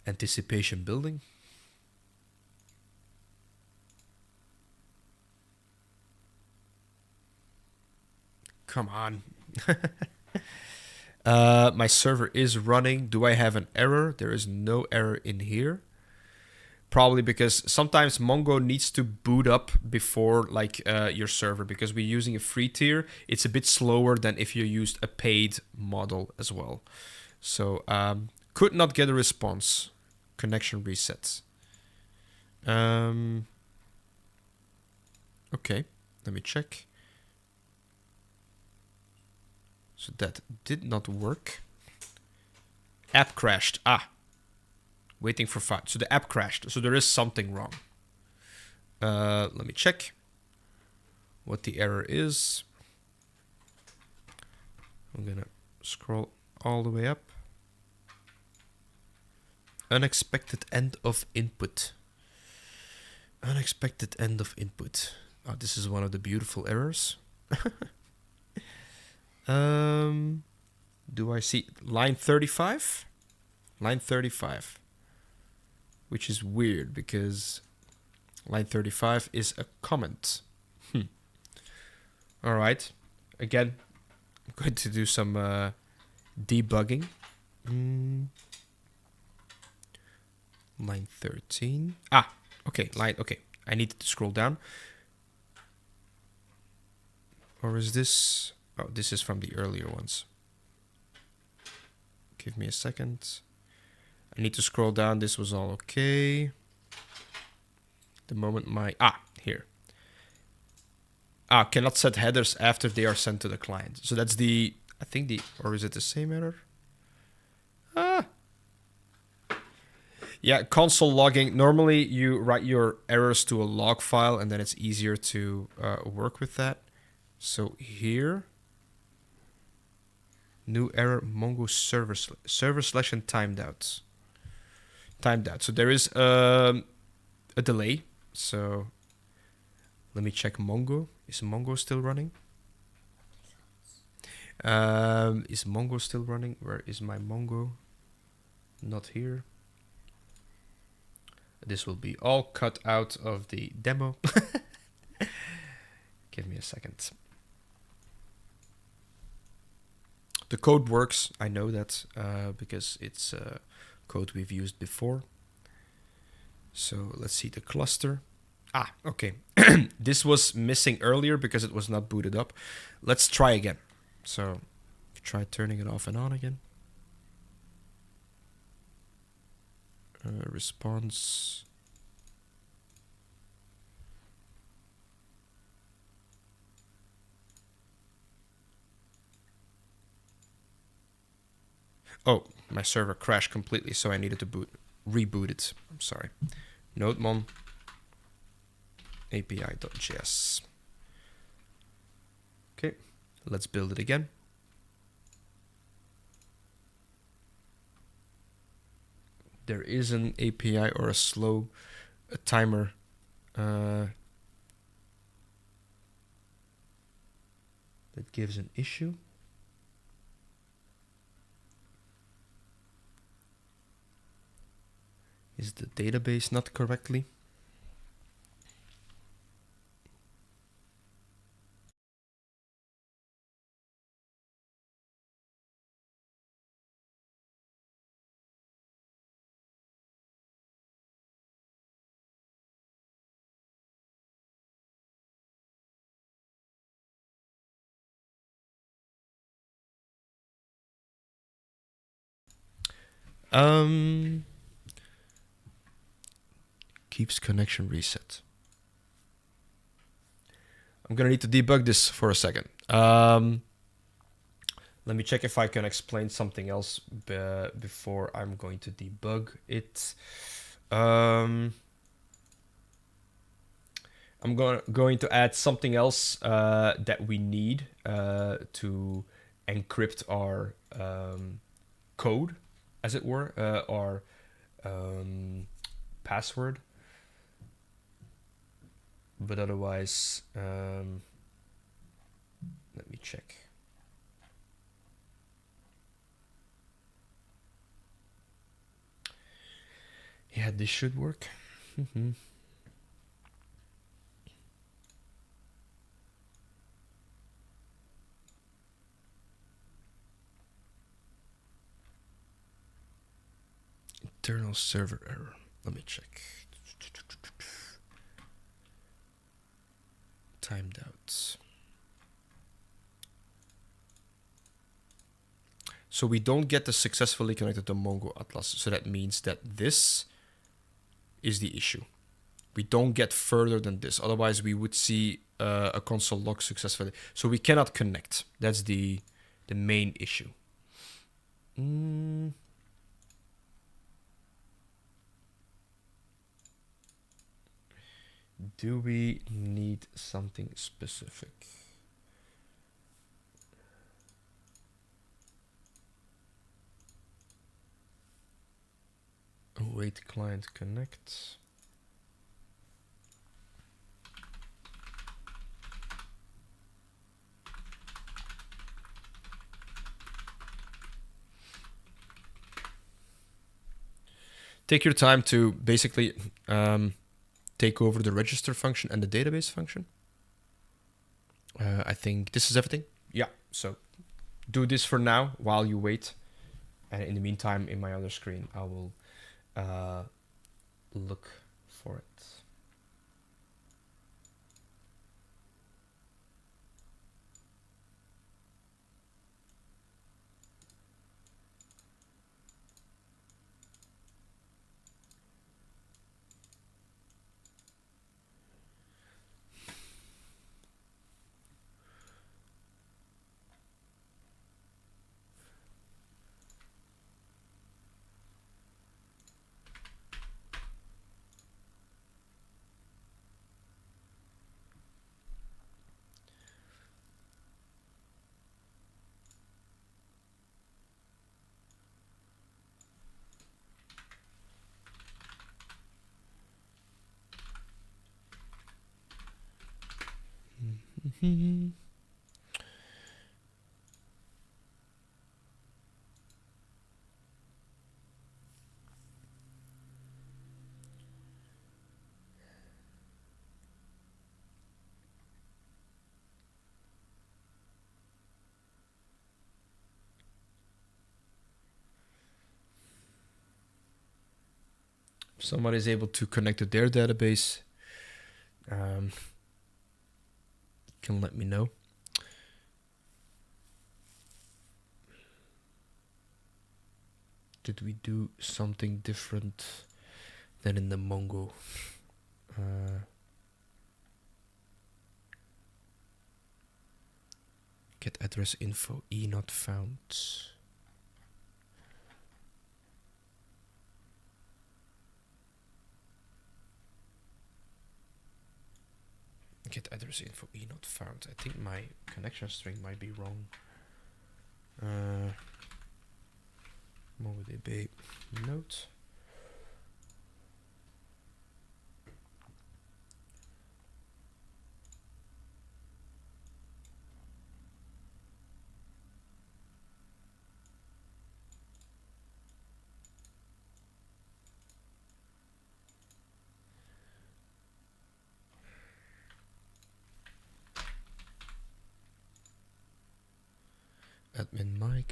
Anticipation building. Come on. My server is running. Do I have an error? There is no error in here. Probably because sometimes Mongo needs to boot up before your server, because we're using a free tier. It's a bit slower than if you used a paid model as well. So could not get a response. Connection resets. Okay, let me check. So that did not work. App crashed. Waiting for 5. So the app crashed. So there is something wrong. Let me check what the error is. I'm going to scroll all the way up. Unexpected end of input. Unexpected end of input. Oh, this is one of the beautiful errors. Do I see line 35? Line 35. Which is weird because line 35 is a comment. All right. Again, I'm going to do some debugging. Line 13. Okay. Okay. I need to scroll down. Or is this... Oh, this is from the earlier ones. Give me a second. I need to scroll down. This was all okay. The moment my... here. Cannot set headers after they are sent to the client. So that's the... I think the... Or is it the same error? Yeah, console logging. Normally you write your errors to a log file and then it's easier to work with that. So here... New error, Mongo server selection timed out. Timed out. So there is a delay. So let me check Mongo. Is Mongo still running? Is Mongo still running? Where is my Mongo? Not here. This will be all cut out of the demo. Give me a second. The code works. I know that because it's code we've used before. So let's see the cluster. Okay. This was missing earlier because it was not booted up. Let's try again. So try turning it off and on again. Response. Oh, my server crashed completely, so I needed to reboot it. I'm sorry. NodeMon API.js. Okay, let's build it again. There is an API or a timer that gives an issue. Is the database not correctly? Keeps connection reset. I'm gonna need to debug this for a second. Let me check if I can explain something else before I'm going to debug it. I'm going to add something else that we need to encrypt our code, as it were, our password. But otherwise, let me check. Yeah, this should work. Internal server error. Let me check. Timed out. So we don't get the successfully connected to Mongo Atlas. So that means that this is the issue. We don't get further than this. Otherwise, we would see a console log successfully. So we cannot connect. That's the main issue. Do we need something specific? Await client connect. Take your time to basically take over the register function and the database function. I think this is everything. Yeah, so do this for now while you wait. And in the meantime, in my other screen, I will look for it. somebody's able to connect to their database, can let me know. Did we do something different than in the Mongo? Get address info, E not found. Get address info, E not found. I think my connection string might be wrong. MongoDB note.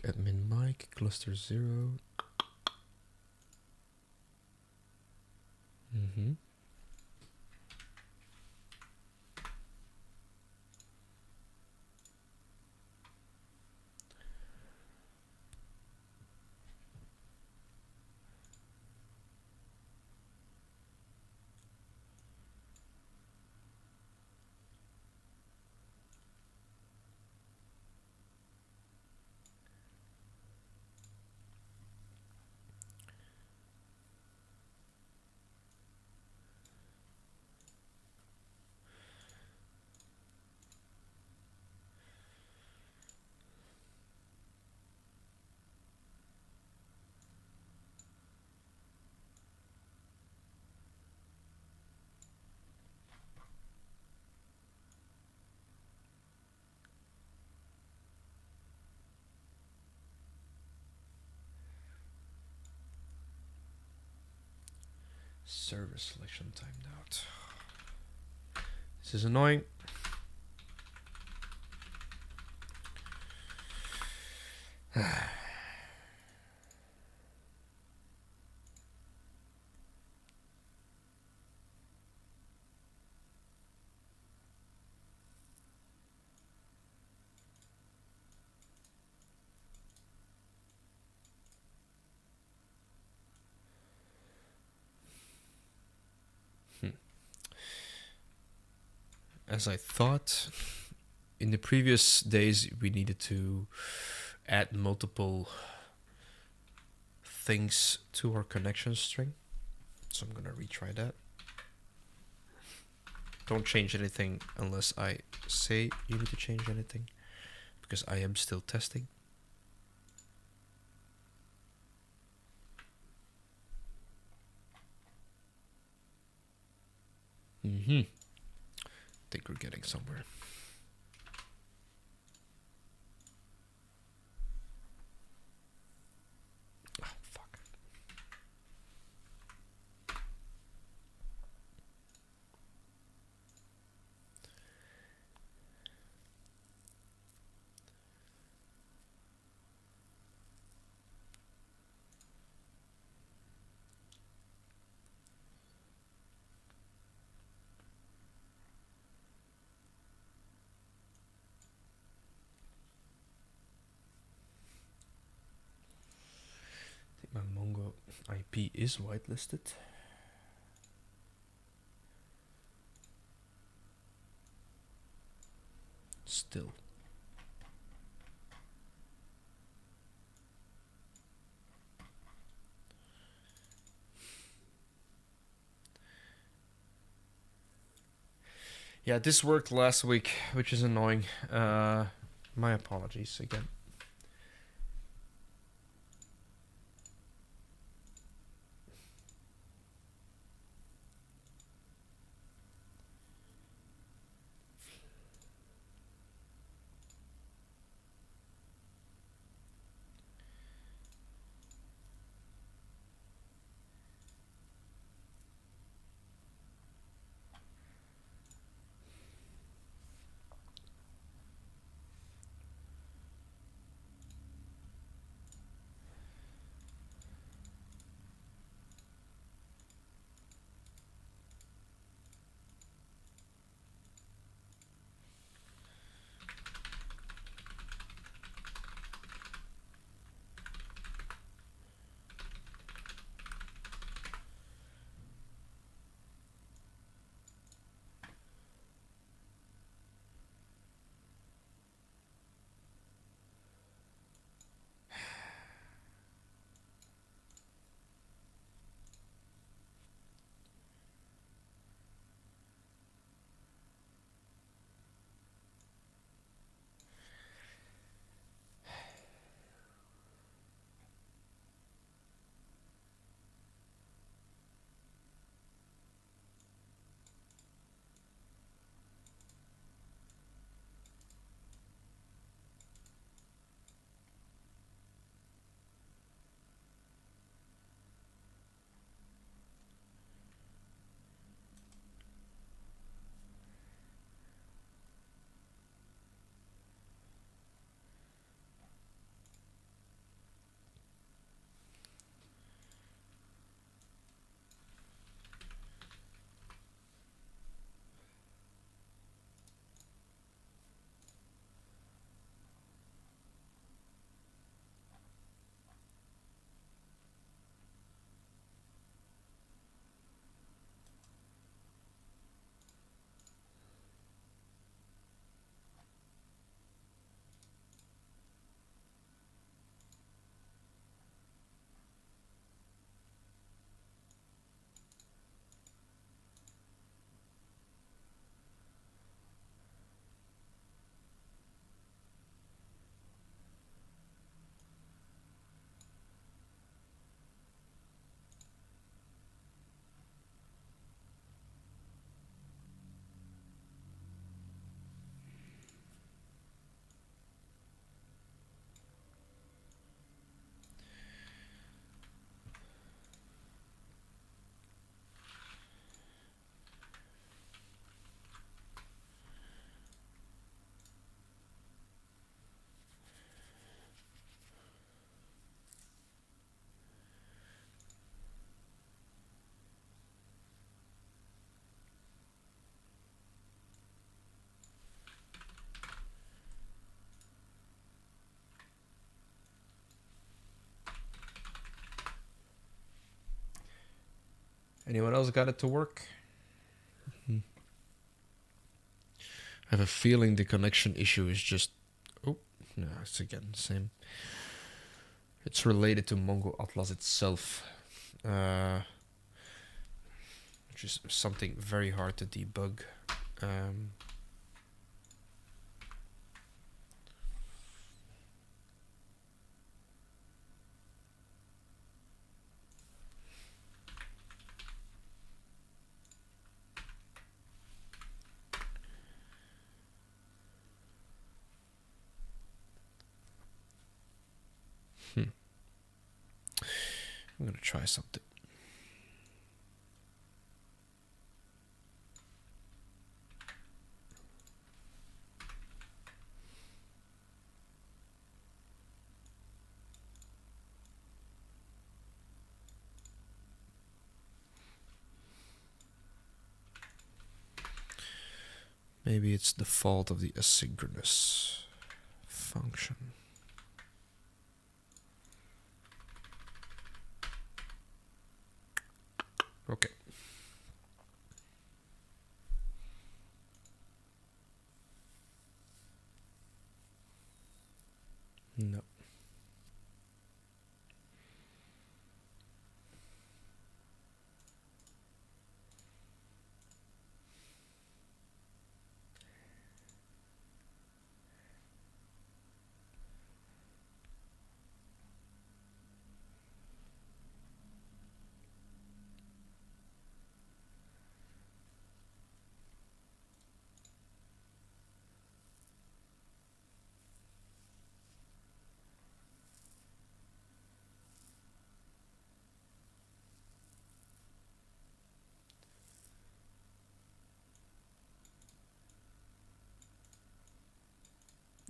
Admin Mike, cluster 0. Server selection timed out. This is annoying. As I thought, in the previous days we needed to add multiple things to our connection string. So I'm gonna retry that. Don't change anything unless I say you need to change anything, because I am still testing. Think we're getting somewhere. Ah, fuck. My Mongo IP is whitelisted. Still. Yeah, this worked last week, which is annoying. My apologies again. Anyone else got it to work? I have a feeling the connection issue is just... Oh, no, it's again the same. It's related to Mongo Atlas itself. Which is something very hard to debug. I'm gonna try something. Maybe it's the fault of the asynchronous function. Okay. No.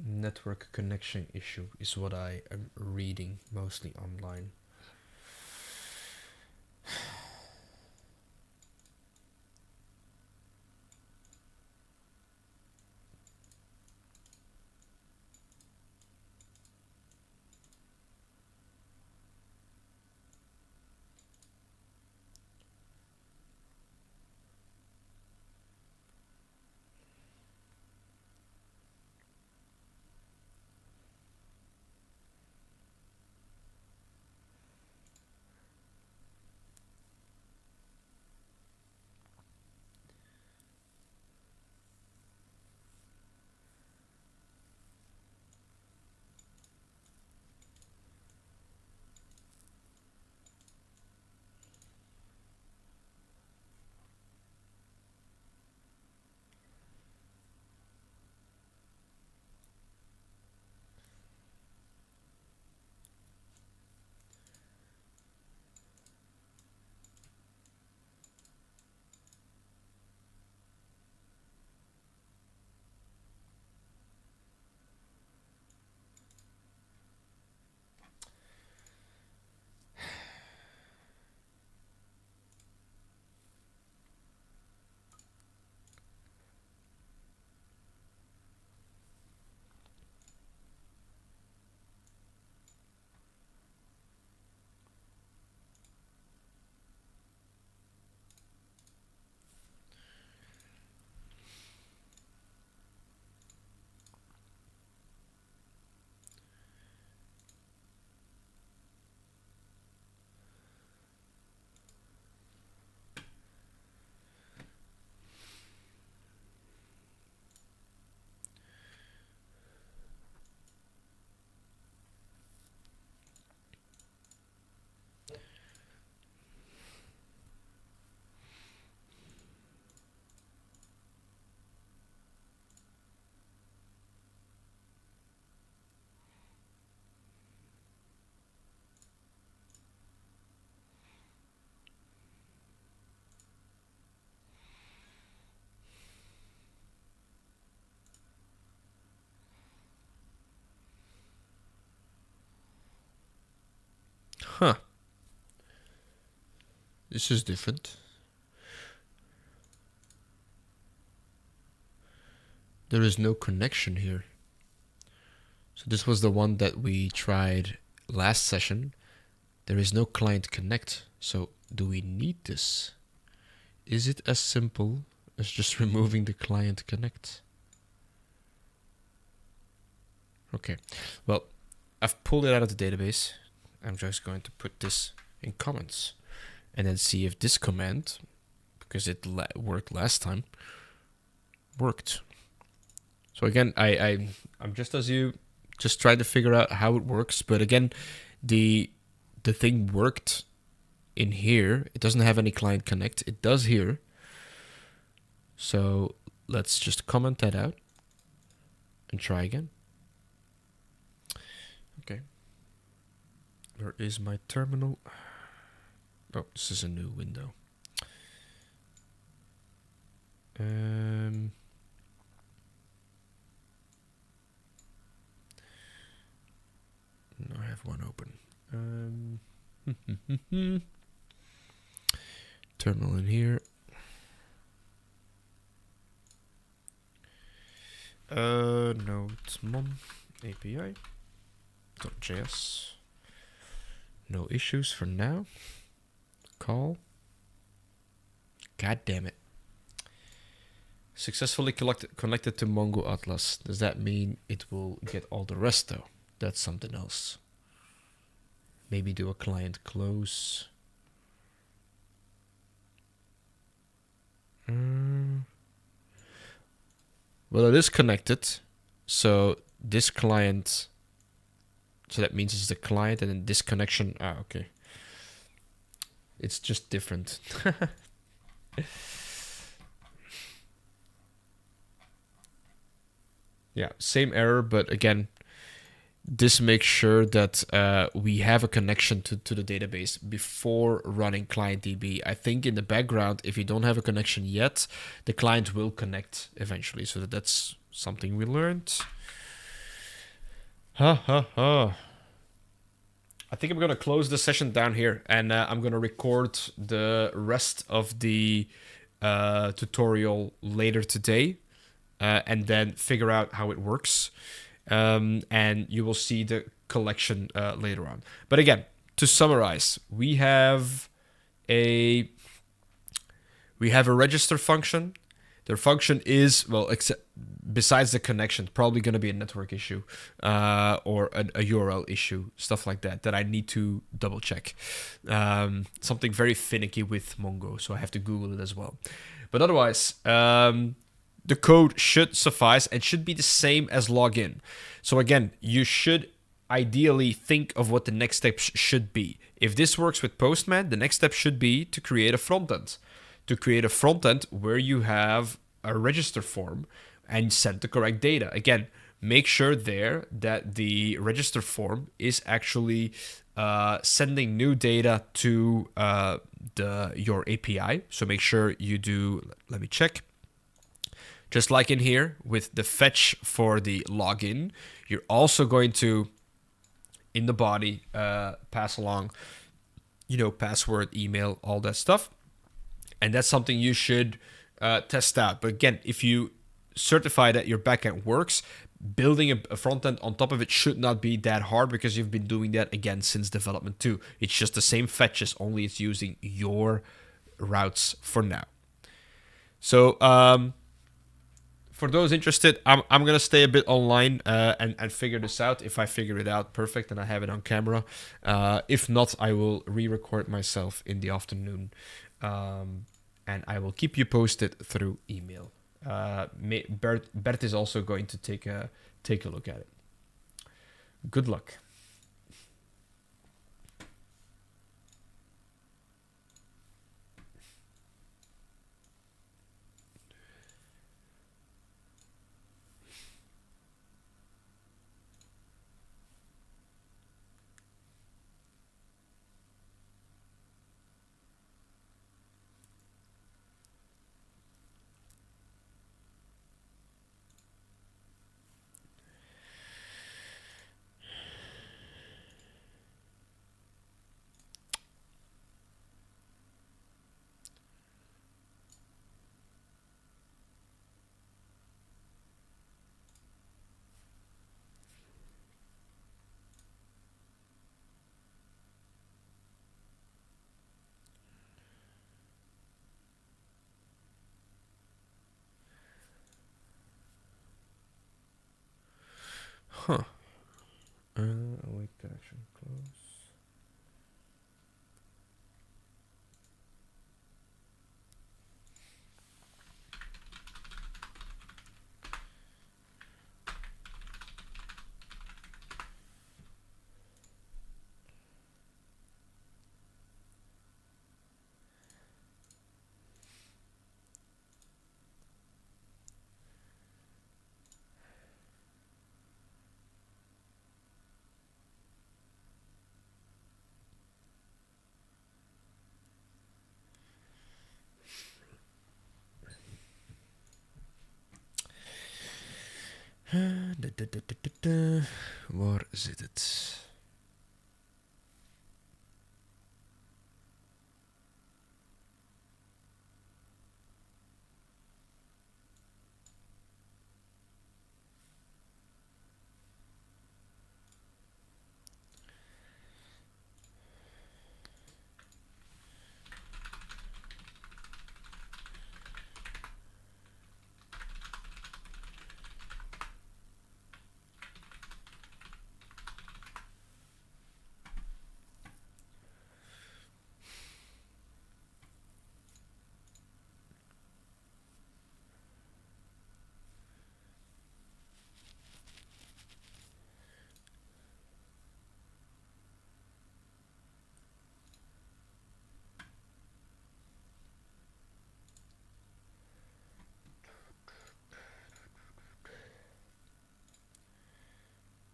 Network connection issue is what I am reading mostly online. Huh. This is different. There is no connection here. So this was the one that we tried last session. There is no client connect. So do we need this? Is it as simple as just removing the client connect? Okay, well, I've pulled it out of the database. I'm just going to put this in comments and then see if this command, because it worked last time, worked. So again, I'm just as you, just trying to figure out how it works. But again, the thing worked in here. It doesn't have any client connect. It does here. So let's just comment that out and try again. Okay. Where is my terminal? Oh, this is a new window. No, I have one open. Terminal in here. Node mom API .js. No issues for now. Call. God damn it. Successfully connected to Mongo Atlas. Does that mean it will get all the rest though? That's something else. Maybe do a client close. Well, it is connected. So this client. So that means it's the client and then this connection. Ah, okay. It's just different. Yeah, same error, but again, this makes sure that we have a connection to the database before running ClientDB. I think in the background, if you don't have a connection yet, the client will connect eventually. So that's something we learned. I think I'm going to close the session down here, and I'm going to record the rest of the tutorial later today, and then figure out how it works. And you will see the collection later on. But again, to summarize, we have a register function. Their function is, well, besides the connection, probably going to be a network issue or a URL issue, stuff like that I need to double check. Something very finicky with Mongo, so I have to Google it as well. But otherwise, the code should suffice and should be the same as login. So again, you should ideally think of what the next steps should be. If this works with Postman, the next step should be to create a frontend. To create a frontend where you have a register form and send the correct data. Again, make sure there that the register form is actually sending new data to your API. So make sure you do, let me check. Just like in here with the fetch for the login, you're also going to, in the body, pass along, password, email, all that stuff. And that's something you should test out. But again, if you certify that your backend works, building a front end on top of it should not be that hard because you've been doing that again since development 2. It's just the same fetches, only it's using your routes for now. So for those interested, I'm going to stay a bit online and figure this out. If I figure it out perfect and I have it on camera. If not, I will re-record myself in the afternoon. And I will keep you posted through email. Bert is also going to take a look at it. Good luck. Huh. Await connection close. Waar zit het?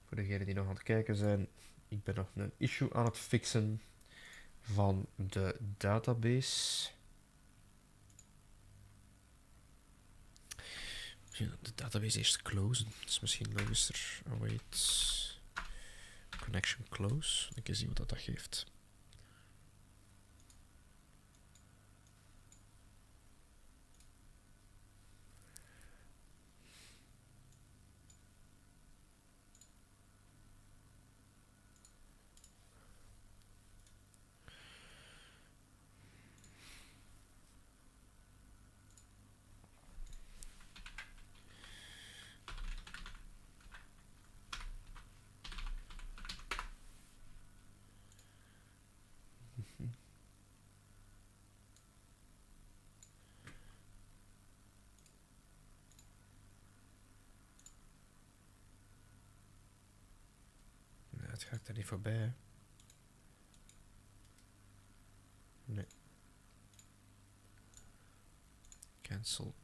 Voor degenen die nog aan het kijken zijn, ik ben nog een issue aan het fixen van de database. De database eerst closen. Dat is misschien logischer. Await connection close. Ik eens zien wat dat geeft. Ja, het gaat er niet voorbij, hè. Nee. Cancel.